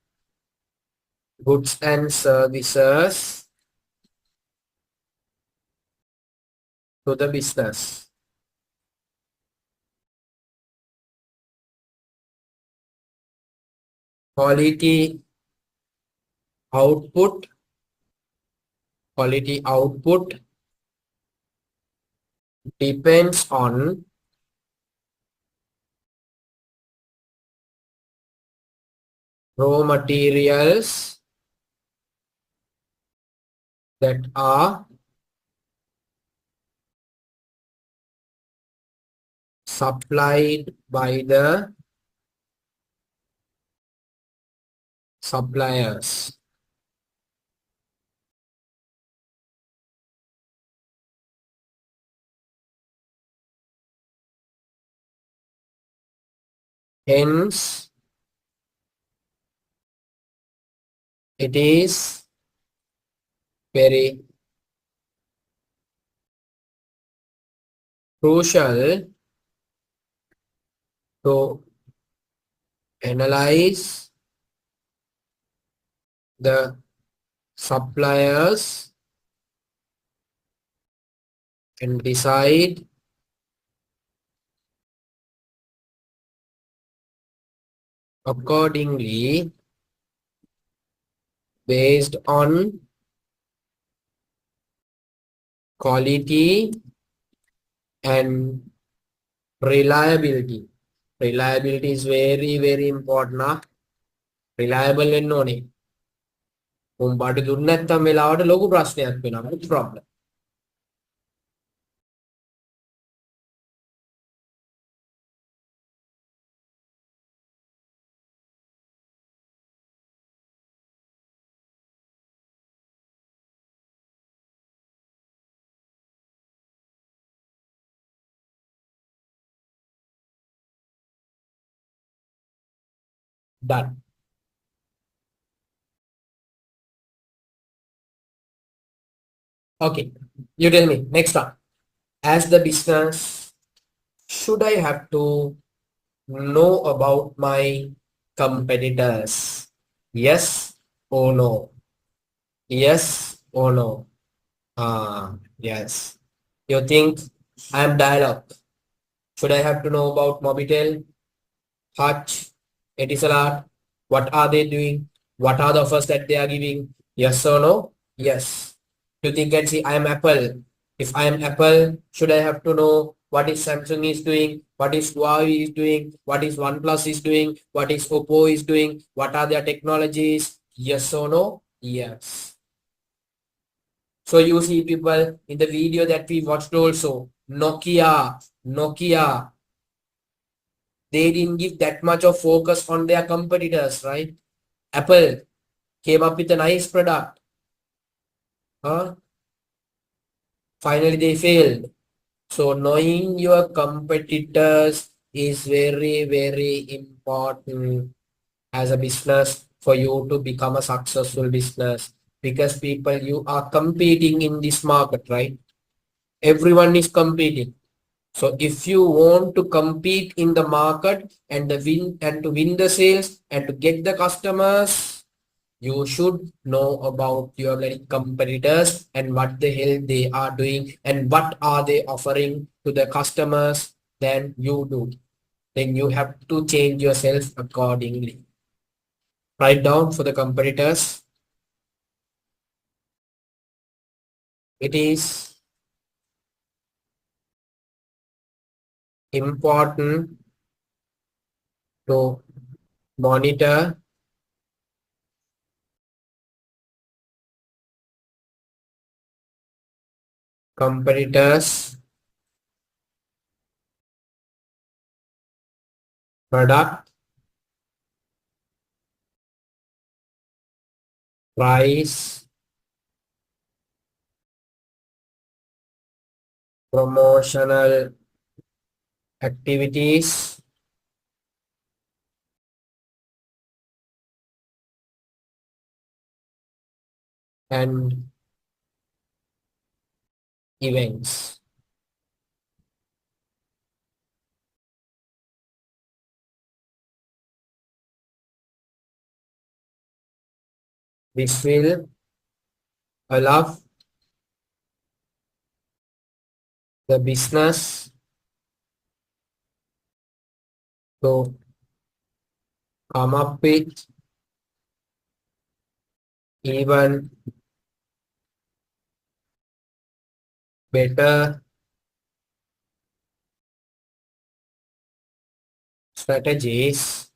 goods and services to the business. Quality output, quality output depends on raw materials that are supplied by the suppliers. Hence, it is very crucial to analyze the suppliers and decide accordingly based on quality and reliability. Reliability is very, very important. Reliable වෙන්න ඕනේ. උඹට දුන්න නැත්නම් වෙලාවට ලොකු ප්‍රශ්නයක් වෙනවා. It's problem. Done. Okay. You tell me. Next one. As the business, should I have to know about my competitors? Yes or no? Yes or no? Yes. You think I am dialogue. Should I have to know about Mobitel, Hutch, Etisalat? What are they doing? What are the offers that they are giving? Yes or no? Yes. You think and see I am Apple. If I am Apple, should I have to know what is Samsung is doing, what is Huawei is doing, what is OnePlus is doing, what is Oppo is doing, what are their technologies? Yes or no? Yes. So you see people in the video that we watched also, Nokia, they didn't give that much of focus on their competitors, right? Apple came up with a nice product. Huh? Finally, they failed. So knowing your competitors is very, very important as a business for you to become a successful business, because people, you are competing in this market, right? Everyone is competing. So if you want to compete in the market and to win the sales and to get the customers, you should know about your competitors and what the hell they are doing and what are they offering to the customers. Then you do. Then you have to change yourself accordingly. Write down for the competitors. It is important to monitor competitors' product, price, promotional activities, and events. This will allow the business to come up with even better strategies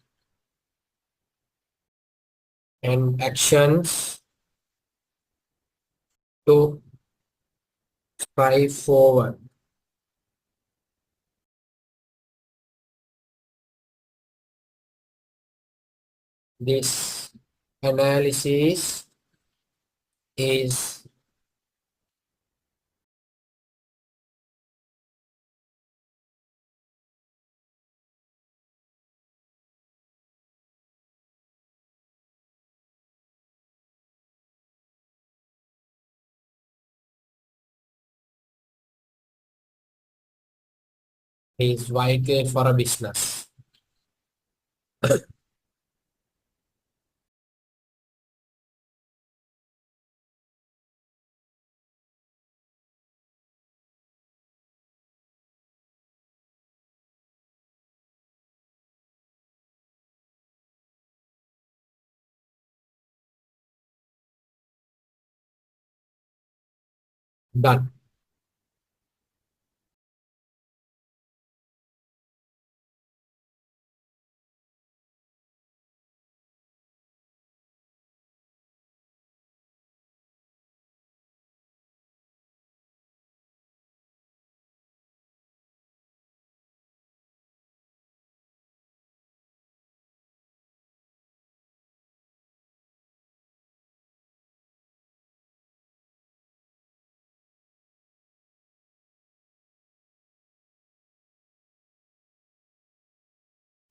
and actions to strive forward. This analysis is vital for a business. Done.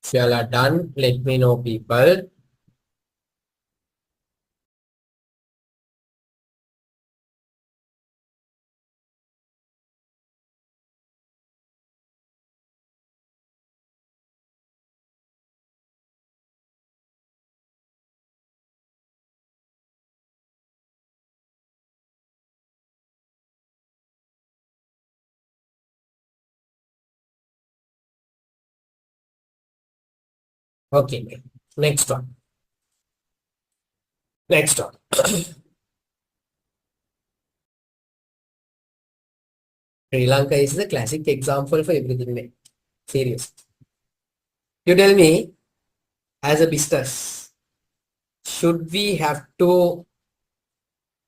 If you all are done, let me know, people. Okay, next one. Next one. Sri Lanka is the classic example for everything, mate. Serious. You tell me, as a business, should we have to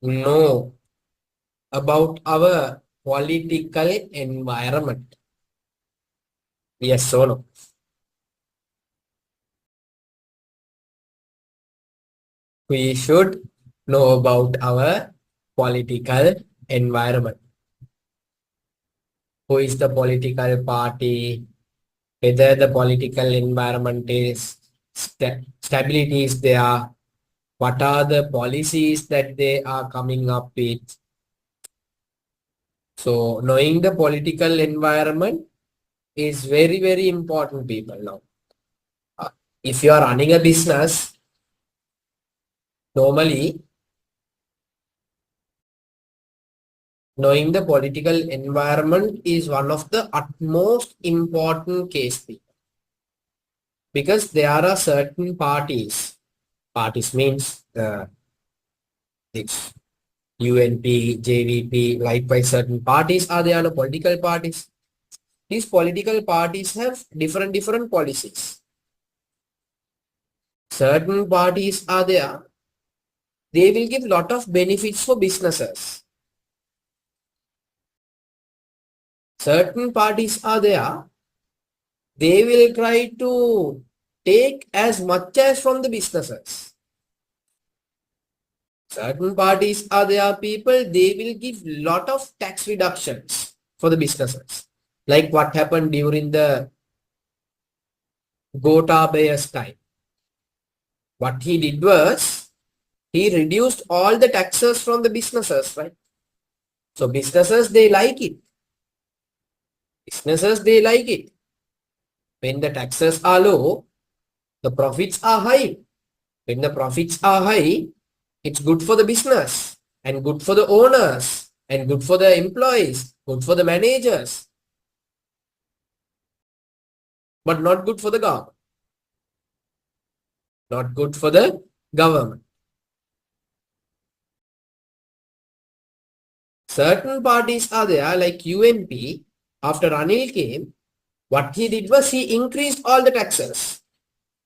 know about our political environment? Yes or no? We should know about our political environment. Who is the political party? Whether the political environment is stability is there. What are the policies that they are coming up with? So knowing the political environment is very, very important, people. Now, if you are running a business, normally knowing the political environment is one of the utmost important case, because there are certain parties. Parties means it's UNP, JVP, likewise certain parties are there, political parties. These political parties have different policies. Certain parties are there, they will give lot of benefits for businesses. Certain parties are there, they will try to take as much as from the businesses. Certain parties are there, people, they will give lot of tax reductions for the businesses. Like what happened during the Gotabaya's time. What he did was, he reduced all the taxes from the businesses, right? So businesses, they like it. Businesses, they like it. When the taxes are low, the profits are high. When the profits are high, It's good for the business and good for the owners and good for the employees, good for the managers, but not good for the government. Not good for the government. Certain parties are there like UNP. After Ranil came, what he did was he increased all the taxes.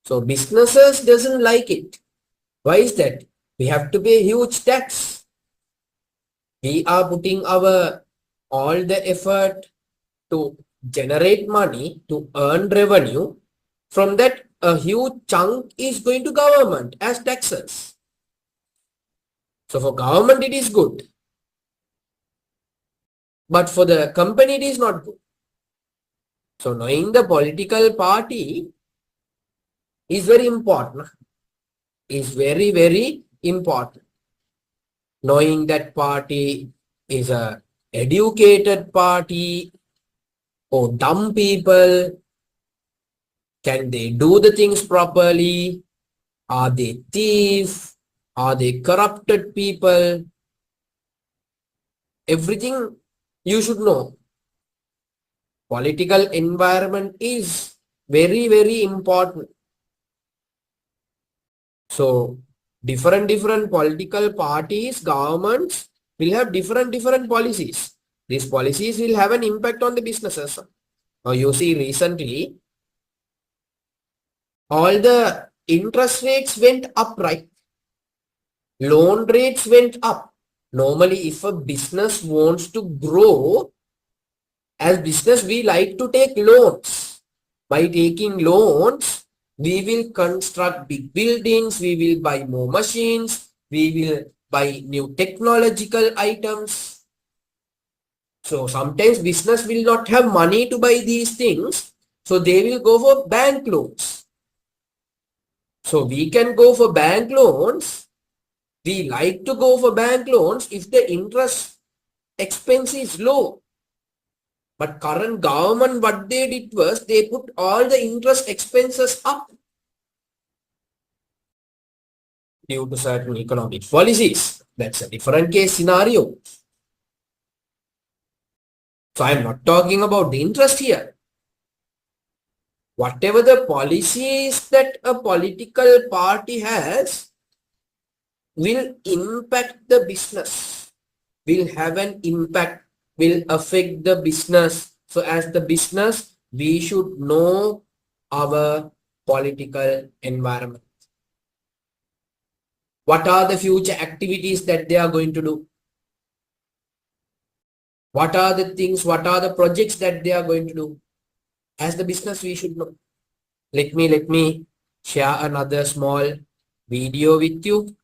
So businesses doesn't like it. Why is that? We have to pay huge tax. We are putting our all the effort to generate money, to earn revenue. From that, a huge chunk is going to government as taxes. So for government it is good. But for the company it is not good. So knowing the political party is very important. Is very, very important. Knowing that party is a educated party or dumb people. Can they do the things properly? Are they thieves? Are they corrupted people? Everything you should know. Political environment is very, very important. So different political parties, governments will have different policies. These policies will have an impact on the businesses. Now you see recently, all the interest rates went up, right? Loan rates went up. Normally, if a business wants to grow, as business, we like to take loans. By taking loans, we will construct big buildings, we will buy more machines, we will buy new technological items. So sometimes business will not have money to buy these things, so they will go for bank loans. So we can go for bank loans. We like to go for bank loans if the interest expense is low. But current government, what they did was they put all the interest expenses up due to certain economic policies. That's a different case scenario. So I am not talking about the interest here. Whatever the policies that a political party has will impact the business, will have an impact, will affect the business. So as the business, we should know our political environment. What are the future activities that they are going to do? What are the things, what are the projects that they are going to do? As the business, we should know. Let me share another small video with you.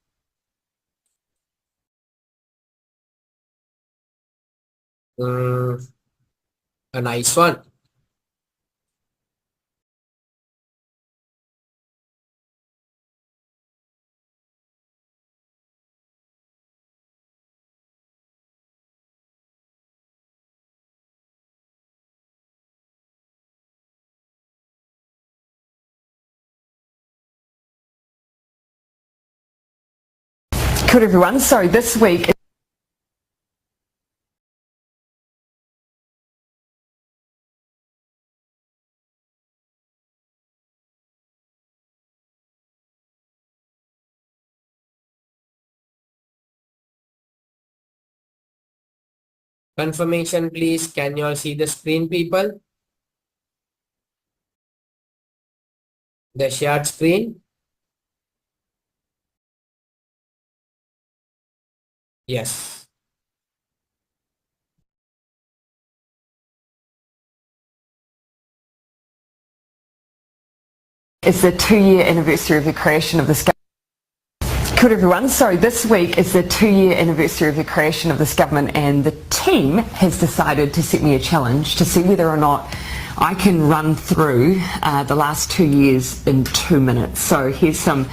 A nice one.
Good everyone. So this week
Confirmation, please. Can you all see the screen, people? The shared screen? Yes.
is the 2-year anniversary of the creation of this government. Good everyone. So this week is the 2-year anniversary of the creation of this government, and the team has decided to set me a challenge to see whether or not I can run through the last 2 years in 2 minutes. So here's some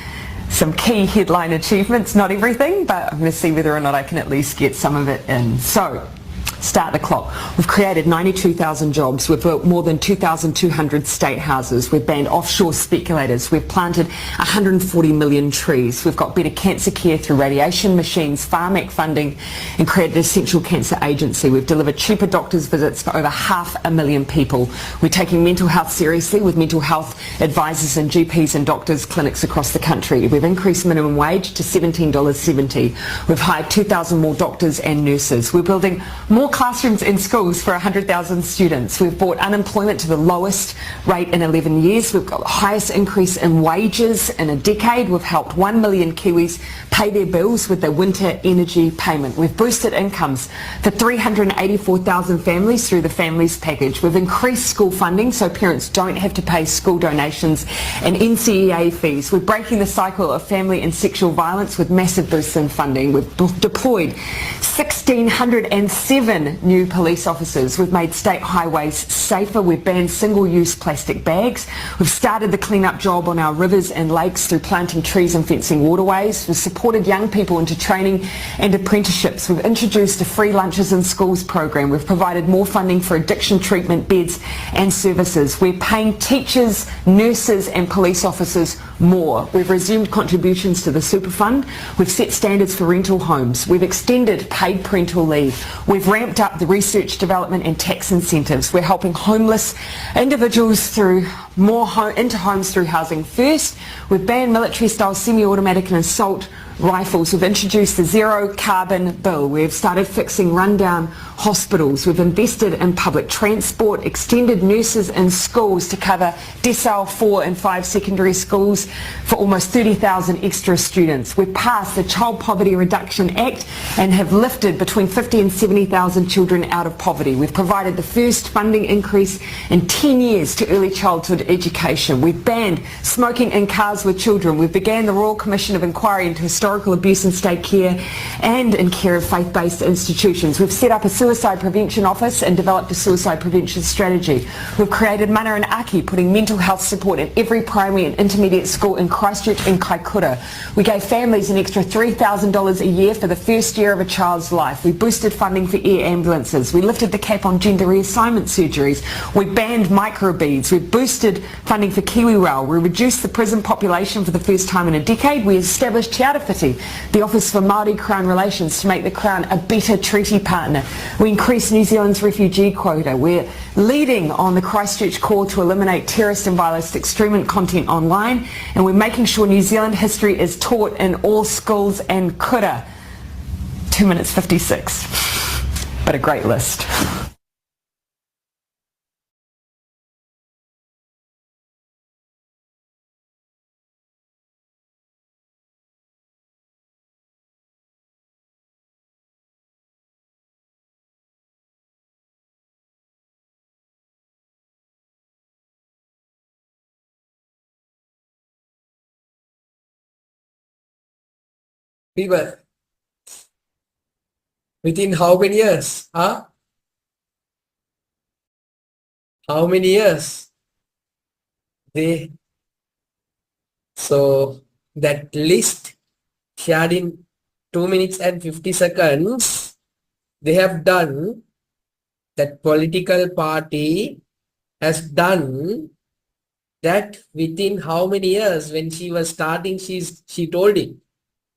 key headline achievements, not everything, but I'm going to see whether or not I can at least get some of it in. So start the clock. We've created 92,000 jobs. We've built more than 2,200 state houses. We've banned offshore speculators. We've planted 140 million trees. We've got better cancer care through radiation machines, Pharmac funding, and created an essential cancer agency. We've delivered cheaper doctors' visits for over 500,000 people. We're taking mental health seriously with mental health advisors and GPs and doctors' clinics across the country. We've increased minimum wage to $17.70. We've hired 2,000 more doctors and nurses. We're building more classrooms in schools for 100,000 students. We've brought unemployment to the lowest rate in 11 years. We've got the highest increase in wages in a decade. We've helped 1 million Kiwis pay their bills with their winter energy payment. We've boosted incomes for 384,000 families through the Families Package. We've increased school funding so parents don't have to pay school donations and NCEA fees. We're breaking the cycle of family and sexual violence with massive boosts in funding. We've deployed 1,607 new police officers. We've made state highways safer. We've banned single-use plastic bags. We've started the clean-up job on our rivers and lakes through planting trees and fencing waterways. We've supported young people into training and apprenticeships. We've introduced a free lunches in schools program. We've provided more funding for addiction treatment beds and services. We're paying teachers, nurses and police officers more. We've resumed contributions to the super fund. We've set standards for rental homes. We've extended paid parental leave. We've ramped up the research, development and tax incentives. We're helping homeless individuals through into homes through Housing First. We've banned military-style semi-automatic and assault rifles. We've introduced the zero carbon bill. We've started fixing rundown hospitals. We've invested in public transport, extended nurses in schools to cover decile 4 and 5 secondary schools for almost 30,000 extra students. We've passed the Child Poverty Reduction Act and have lifted between 50 and 70,000 children out of poverty. We've provided the first funding increase in 10 years to early childhood education. We've banned smoking in cars with children. We've began the Royal Commission of Inquiry into historical abuse in state care and in care of faith-based institutions. We've set up a suicide prevention office and developed a suicide prevention strategy. We've created Mana and Aki, putting mental health support in every primary and intermediate school in Christchurch and Kaikoura. We gave families an extra $3,000 a year for the first year of a child's life. We boosted funding for air ambulances. We lifted the cap on gender reassignment surgeries. We banned microbeads. We boosted funding for KiwiRail. We reduced the prison population for the first time in a decade. We established Te Arawhiti, the Office for Māori Crown Relations, to make the Crown a better treaty partner. We increased New Zealand's refugee quota. We're leading on the Christchurch call to eliminate terrorist and violent extremist content online, and we're making sure New Zealand history is taught in all schools and kura. 2 minutes 56, but a great list.
People, within how many years? Huh? How many years? So that list shared in 2 minutes and 50 seconds, they have done, that political party has done that within how many years? When she was starting, she told it.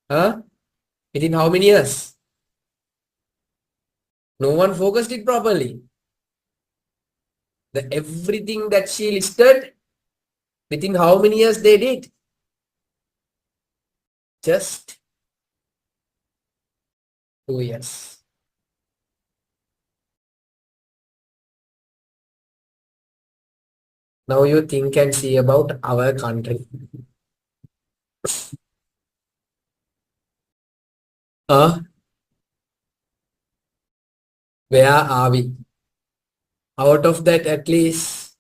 Huh? Within how many years? No one focused it properly. Everything that she listed, within how many years they did? Just 2 years. Now you think and see about our country. Where are we? Out of that, at least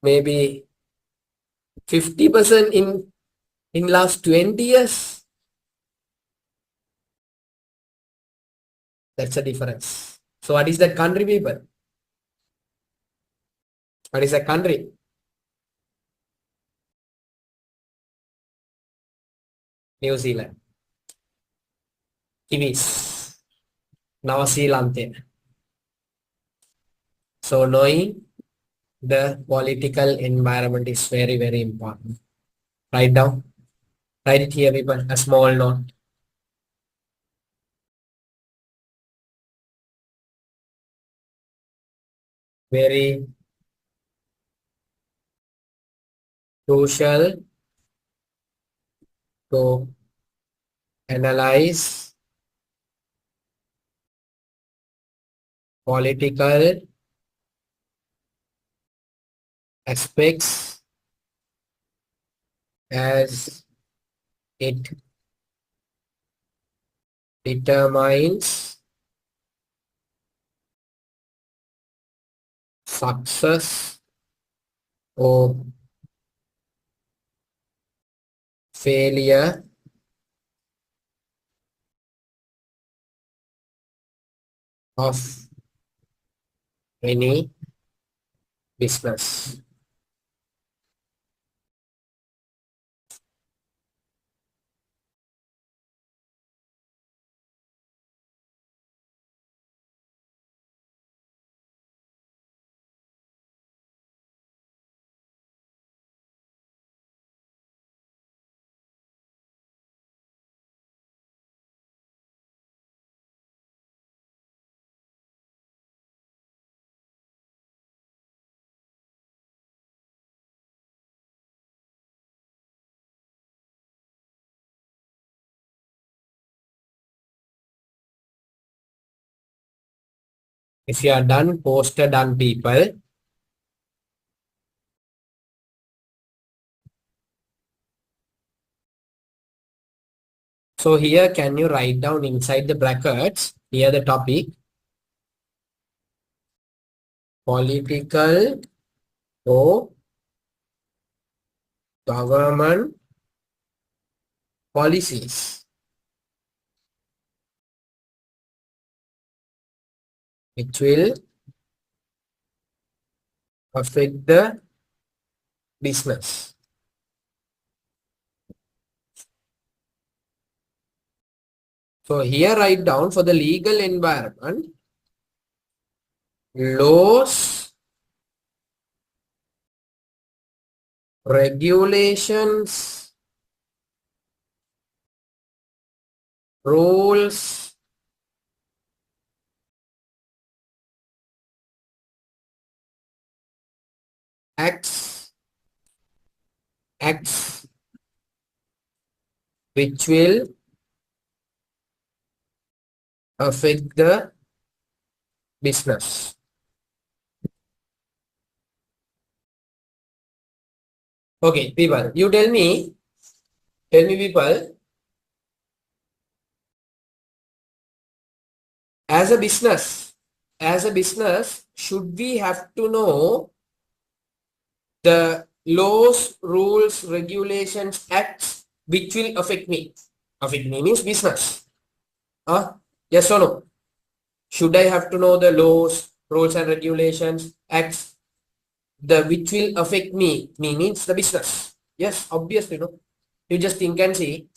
maybe 50% in last 20 years. That's a difference. So what is that country, people? What is that country? New Zealand. Kiwis. New Zealand. So knowing the political environment is very, very important. Write down. Write it here, people. A small note. Very crucial to analyze political aspects as it determines success or failure of any business. If you are done, post a done, people. So here, can you write down inside the brackets, here the topic, political or government policies which will affect the business. So here write down for the legal environment, laws, regulations, rules, acts which will affect the business. Okay, people, you tell me people, as a business, should we have to know the laws, rules, regulations, acts which will affect me? Affect me means business. Yes or no? Should I have to know the laws, rules and regulations, acts, the which will affect me means the business? Yes, obviously, no. You just think and see.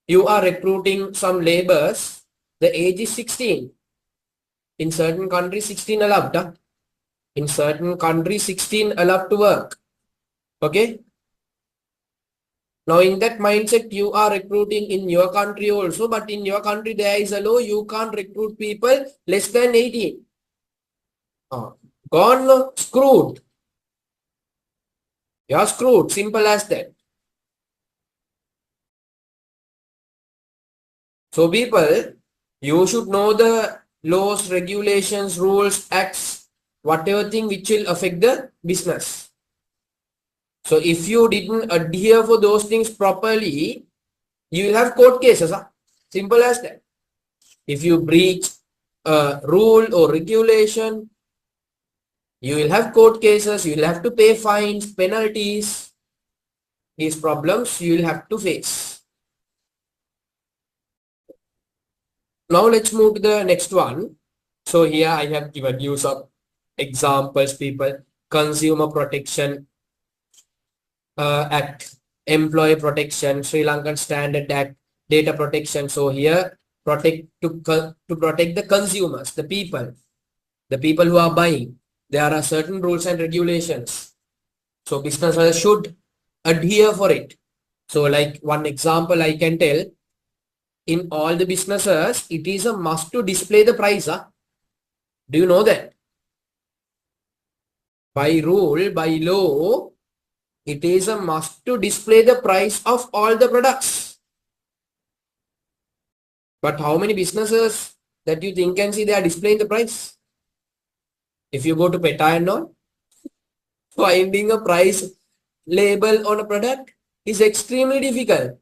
You are recruiting some laborers. The age is 16. In certain countries, 16 allowed. In certain countries, 16 allowed to work. Okay. Now, in that mindset, you are recruiting in your country also, but in your country, there is a law, you can't recruit people less than 18. Gone, no? Screwed. You are screwed. Simple as that. So, people, you should know the laws, regulations, rules, acts, whatever thing which will affect the business. So, if you didn't adhere for those things properly, you will have court cases. Simple as that. If you breach a rule or regulation, you will have court cases, you will have to pay fines, penalties. These problems you will have to face. Now let's move to the next one. So here I have given you some examples, people. Consumer Protection Act, Employee Protection, Sri Lankan Standard Act, Data Protection. So here to protect the consumers, the people who are buying. there are certain rules and regulations. So businesses should adhere for it. So like one example I can tell, in all the businesses, it is a must to display the price. Huh? Do you know that? By rule, by law, it is a must to display the price of all the products. But how many businesses that you think and see they are displaying the price? If you go to PETA and all, finding a price label on a product is extremely difficult.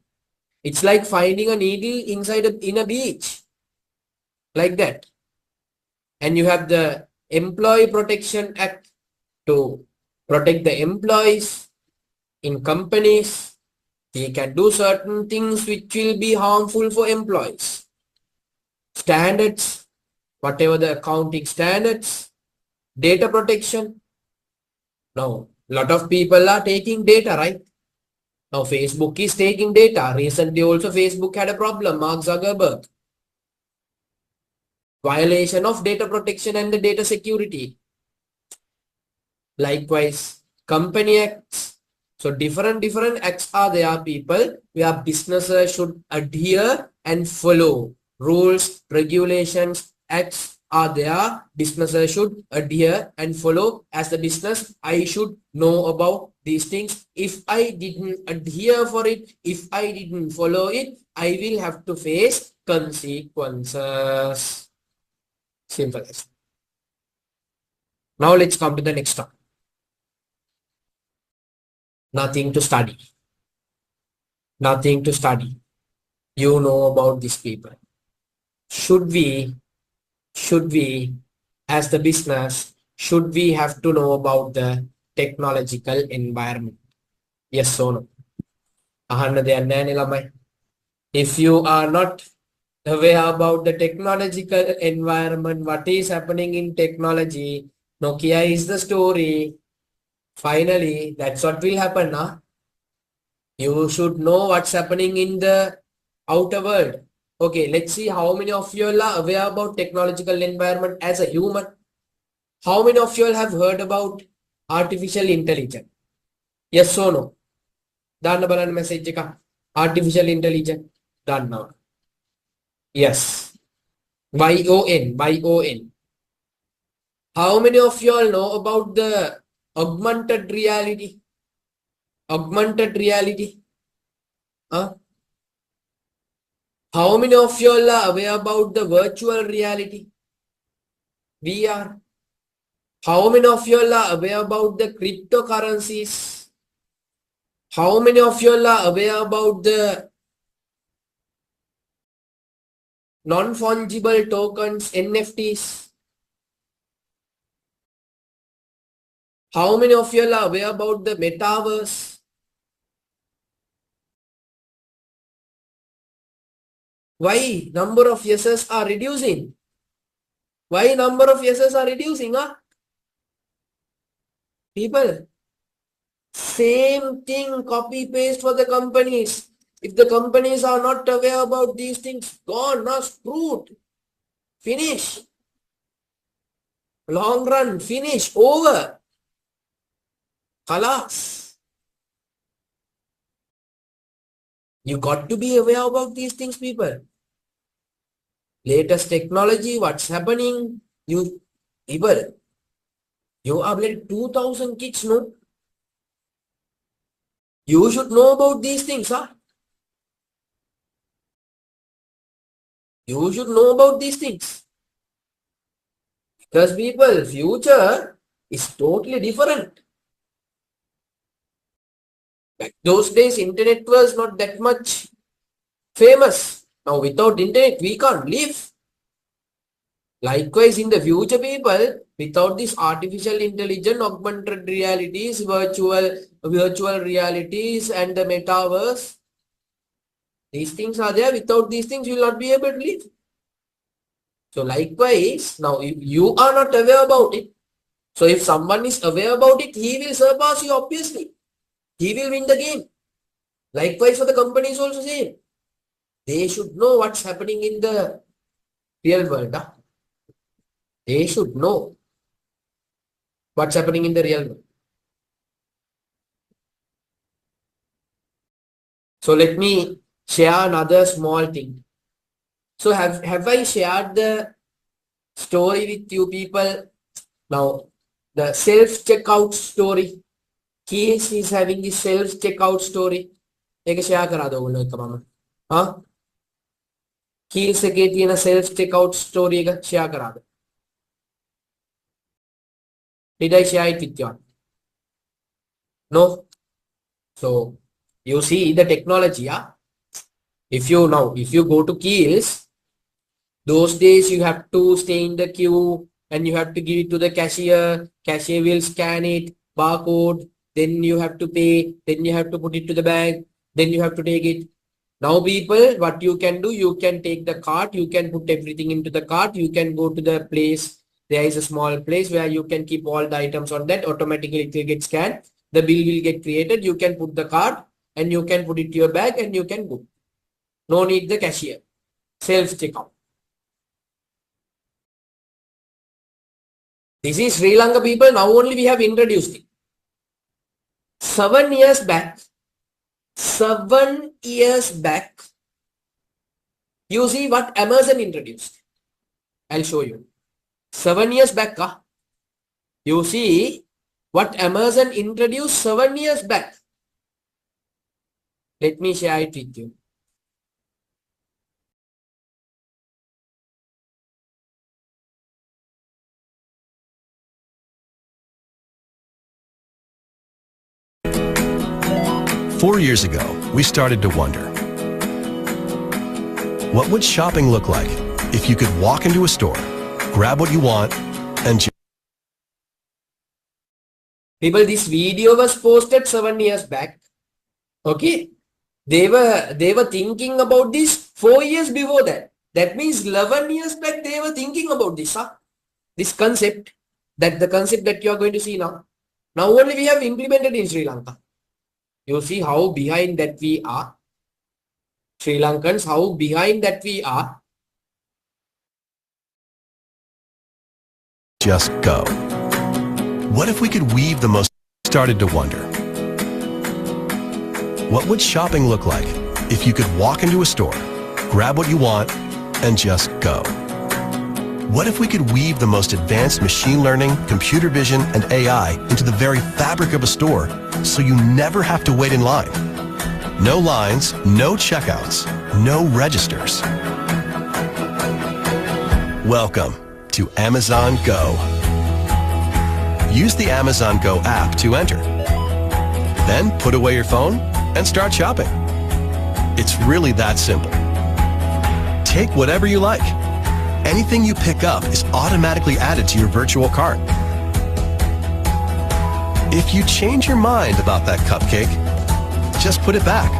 It's like finding a needle in a beach, like that. And you have the Employee Protection Act to protect the employees in companies. They can do certain things which will be harmful for employees. Standards, whatever the accounting standards, data protection. Now, a lot of people are taking data, right? Now, Facebook is taking data. Recently also, Facebook had a problem, Mark Zuckerberg. Violation of data protection and the data security. Likewise, company acts. So different acts are there, people, where businesses should adhere and follow. Rules, regulations, acts are there. Businesses should adhere and follow. As the business, I should know about these things. If I didn't adhere for it, if I didn't follow it, I will have to face consequences. Simple as. Now let's come to the next one. Nothing to study. Nothing to study. You know about these people. Should we, as the business, should we have to know about the technological environment? Yes or no? If you are not aware about the technological environment, what is happening in technology, Nokia is the story. Finally, that's what will happen now. You should know what's happening in the outer world. Okay, let's see how many of you are aware about technological environment as a human. How many of you have heard about artificial intelligence? Yes or no? Done balan message ka. Artificial intelligence. Done now. Yes. Y-O-N. How many of you all know about the augmented reality? Augmented reality. Huh? How many of you all are aware about the virtual reality? VR. How many of you all are aware about the cryptocurrencies? How many of you all are aware about the non-fungible tokens, NFTs? How many of you all are aware about the metaverse? Why number of yeses are reducing? Why number of yeses are reducing? Huh? People, same thing, copy paste for the companies. If the companies are not aware about these things, gone, not screwed. Finish. Long run, finish, over. Khalas. You got to be aware about these things, people. Latest technology, what's happening? People, you are like 2000 kids, no? You should know about these things, huh? You should know about these things. Because people, future is totally different. Back those days, internet was not that much famous. Now, without internet, we can't live. Likewise, in the future, people, without this artificial intelligence, augmented realities, virtual realities, and the metaverse, these things are there. Without these things, you will not be able to live. So, likewise, now, if you are not aware about it, so if someone is aware about it, he will surpass you, obviously. He will win the game. Likewise, for the companies also same. They should know what's happening in the real world. Huh? They should know. What's happening in the real world? So let me share another small thing. So have I shared the story with you people? Now, the self-checkout story. Keys is having the self-checkout story. एक share करा दो बोलो एक मामा. हाँ? Keys से कहती है ना self-checkout story एक share करा दो. Did I share it with you? No. So you see the technology, yeah? If you go to Keys, those days you have to stay in the queue and you have to give it to the cashier. Cashier will scan it, barcode, then you have to pay, then you have to put it to the bag, then you have to take it. Now people, what you can do, you can take the cart, you can put everything into the cart, you can go to the place. There is a small place where you can keep all the items on that. Automatically it will get scanned. The bill will get created. You can put the card and you can put it to your bag and you can go. No need the cashier. Self-checkout. This is Sri Lanka people. Now only we have introduced it. 7 years back, you see what Amazon introduced. I'll show you. 7 years back, you see what Amazon introduced 7 years back. Let me share it with you.
Four years ago, we started to wonder, what would shopping look like if you could walk into a store, grab what you want, and
People, this video was posted 7 years back. Okay. They were thinking about this 4 years before that. That means 11 years back they were thinking about this. This concept, the concept that you are going to see now. Now only we have implemented in Sri Lanka. You see how behind that we are. Sri Lankans, how behind that we are.
just go. What if we could weave the most? Started to wonder, what would shopping look like if you could walk into a store, grab what you want, and just go? What if we could weave the most advanced machine learning, computer vision, and AI into the very fabric of a store so you never have to wait in line? No lines, no checkouts, no registers. Welcome to Amazon Go. Use the Amazon Go app to enter. Then put away your phone and start shopping. It's really that simple. Take whatever you like. Anything you pick up is automatically added to your virtual cart. If you change your mind about that cupcake, just put it back.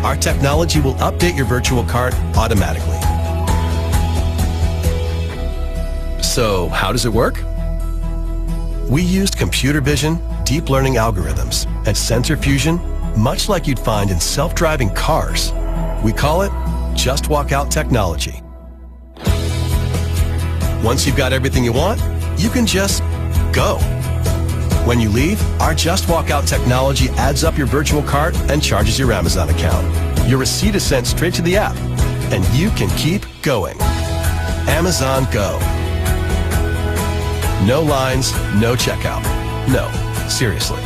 Our technology will update your virtual cart automatically. So, how does it work? We used computer vision, deep learning algorithms, and sensor fusion, much like you'd find in self-driving cars. We call it Just Walk Out technology. Once you've got everything you want, you can just go. When you leave, our Just Walk Out technology adds up your virtual cart and charges your Amazon account. Your receipt is sent straight to the app, and you can keep going. Amazon Go. No lines, no checkout. No, seriously.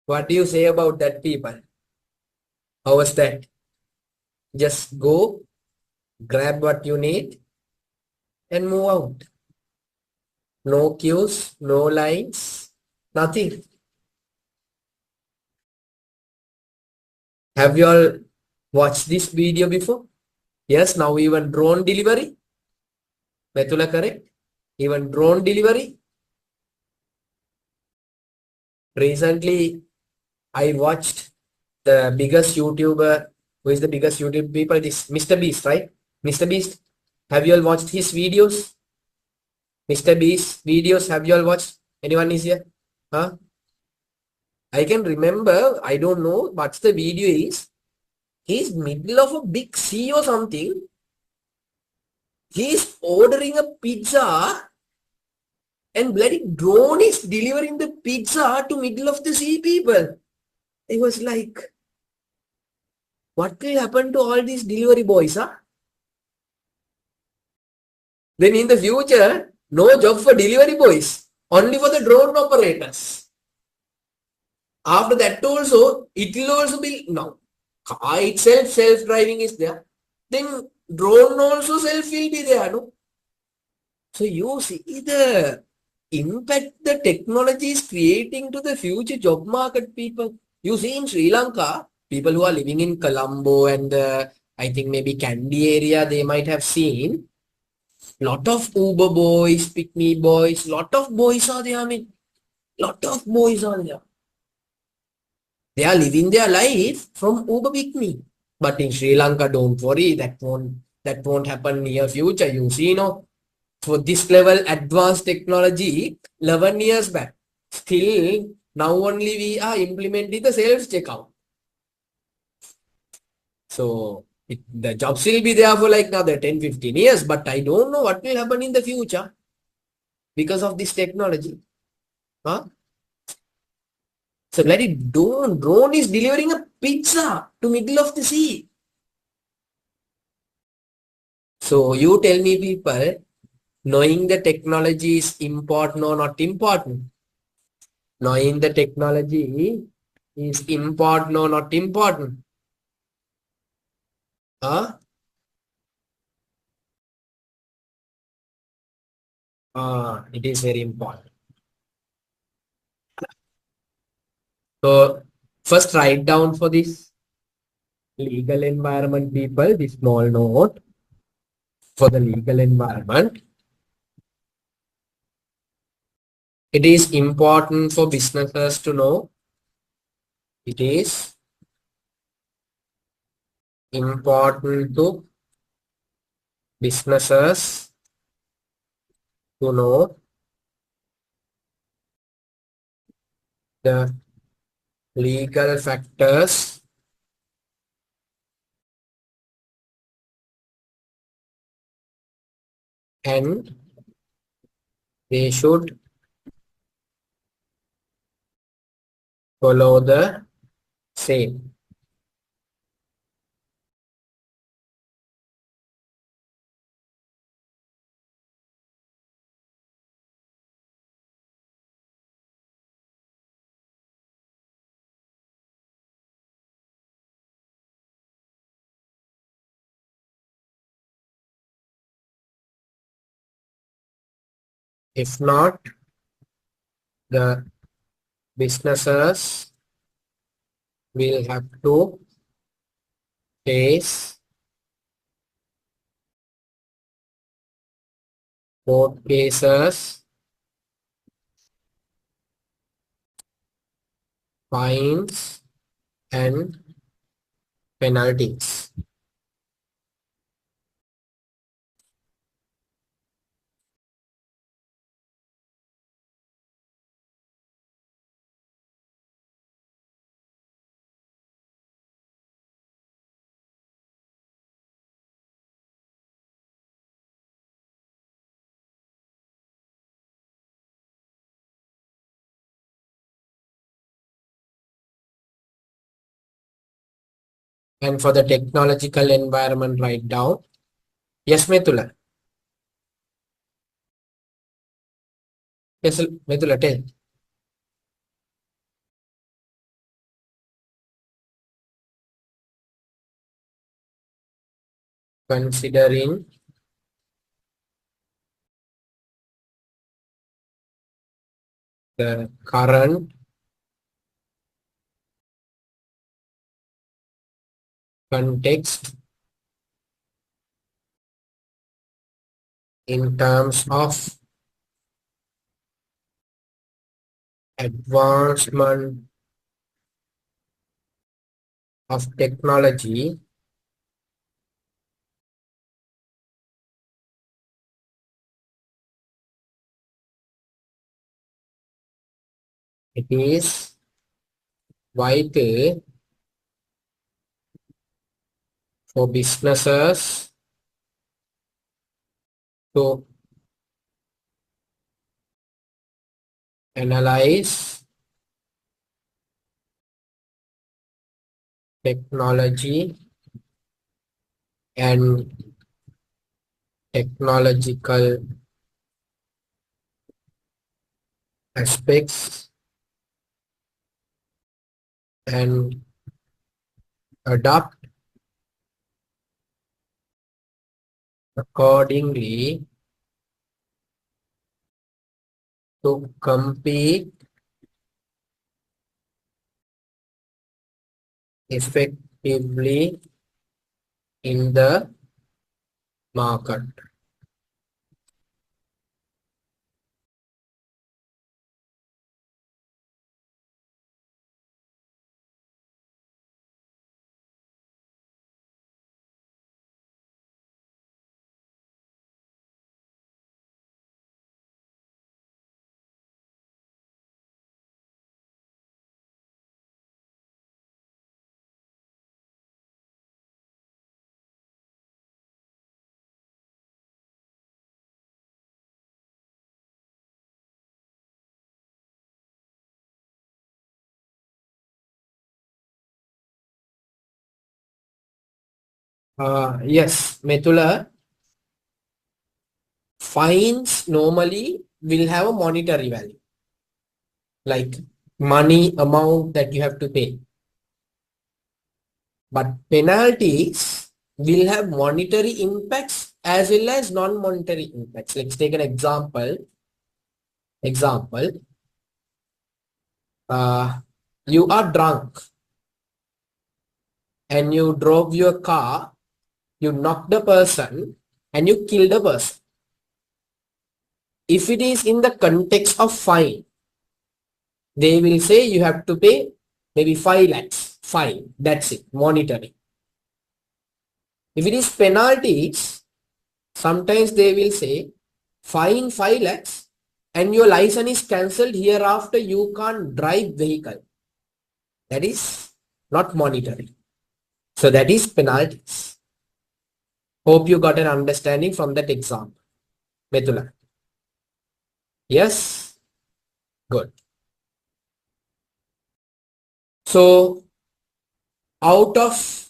What do you say about that, people? How was that? Just go, grab what you need, and move out. No queues, no lines, nothing. Have you all watched this video before? Yes, now even drone delivery. Betula correct? Even drone delivery. Recently, I watched the biggest YouTuber. Who is the biggest YouTube people? This Mr. Beast, right? Mr. Beast, have you all watched his videos? Mr. Beast videos, have you all watched? Anyone is here? Huh? I can remember, I don't know what's the video is. He's middle of a big sea or something. He's ordering a pizza and bloody drone is delivering the pizza to middle of the sea people. It was like, what will happen to all these delivery boys, huh? Then in the future, no job for delivery boys, only for the drone operators. After that also, it will also be, now, car itself, self-driving is there. Then drone also self will be there, no? So you see the impact the technology is creating to the future job market people. You see in Sri Lanka, people who are living in Colombo and I think maybe Kandy area, they might have seen lot of Uber boys, pick me boys, lot of boys are there. I mean, lot of boys are there. They are living their life from Uber pick me. But in Sri Lanka, don't worry, that won't happen near future. You see, no. For this level advanced technology 11 years back, still now only we are implementing the self checkout. So the jobs will be there for like another 10-15 years, but I don't know what will happen in the future because of this technology. Huh? So bloody drone is delivering a pizza to middle of the sea. So you tell me people, knowing the technology is important or not important? Knowing the technology is important or not important? Huh? It is very important. So first write down for this legal environment people, this small note for the legal environment. It is important for businesses to know. It is important to businesses to know the legal factors and they should follow the same. If not, the businesses will have to face court cases, fines, and penalties. And for the technological environment, write down. Yes, Methula. Yes, Methula, tell. Considering the current context in terms of advancement of technology, It is vital for businesses to analyze technology and technological aspects and adapt accordingly to compete effectively in the market. Yes, Methula, fines normally will have a monetary value, like money amount that you have to pay. But penalties will have monetary impacts as well as non-monetary impacts. Let's take an example. You are drunk and you drove your car, you knocked the person and you killed the person. If it is in the context of fine, they will say you have to pay maybe 5 lakhs fine. That's it, monetary. If it is penalties, sometimes they will say fine 5 lakhs and your license is cancelled, hereafter you can't drive vehicle. That is not monetary. So that is penalties. Hope you got an understanding from that example. Methula. Yes? Good. So out of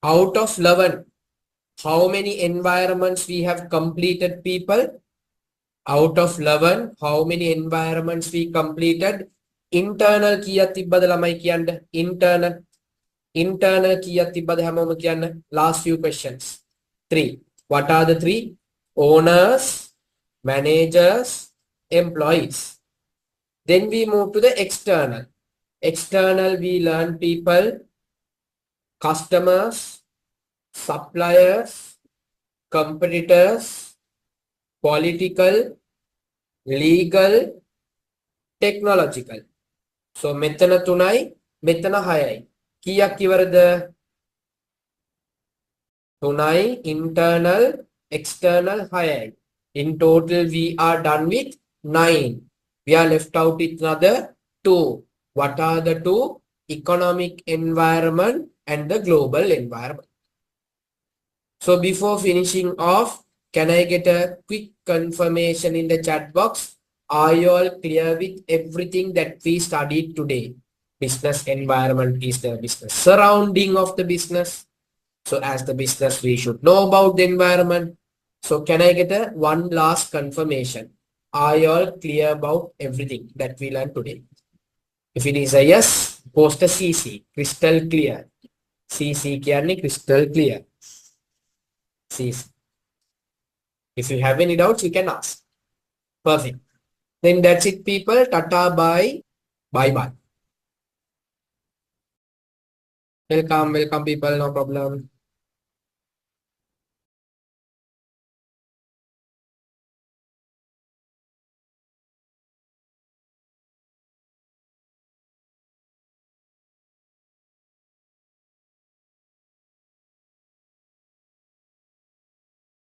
11, how many environments we have completed, people? Out of 11, how many environments we completed? Internal kiya tibbada lamai kiyanda? Internal kiya tibbada hamama kiyanda? Last few questions. 3. What are the 3? Owners, managers, employees. Then we move to the external. External, we learn people, customers, suppliers, competitors, political, legal, technological. So මෙතන 3යි මෙතන 6යි. කීයක් ඉවරද? 3යි internal, external 6යි. In total we are done with 9. We are left out with another 2. What are the 2? Economic environment and the global environment. So before finishing off, can I get a quick confirmation in the chat box? Are you all clear with everything that we studied today? Business environment is the business surrounding of the business. So as the business, we should know about the environment. So can I get a one last confirmation? Are you all clear about everything that we learned today? If it is a yes, post a CC, crystal clear. CC කියන්නේ crystal clear. CC. If you have any doubts, you can ask. Perfect. Then that's it, people. Tata, bye. Bye-bye. Welcome, people. No problem.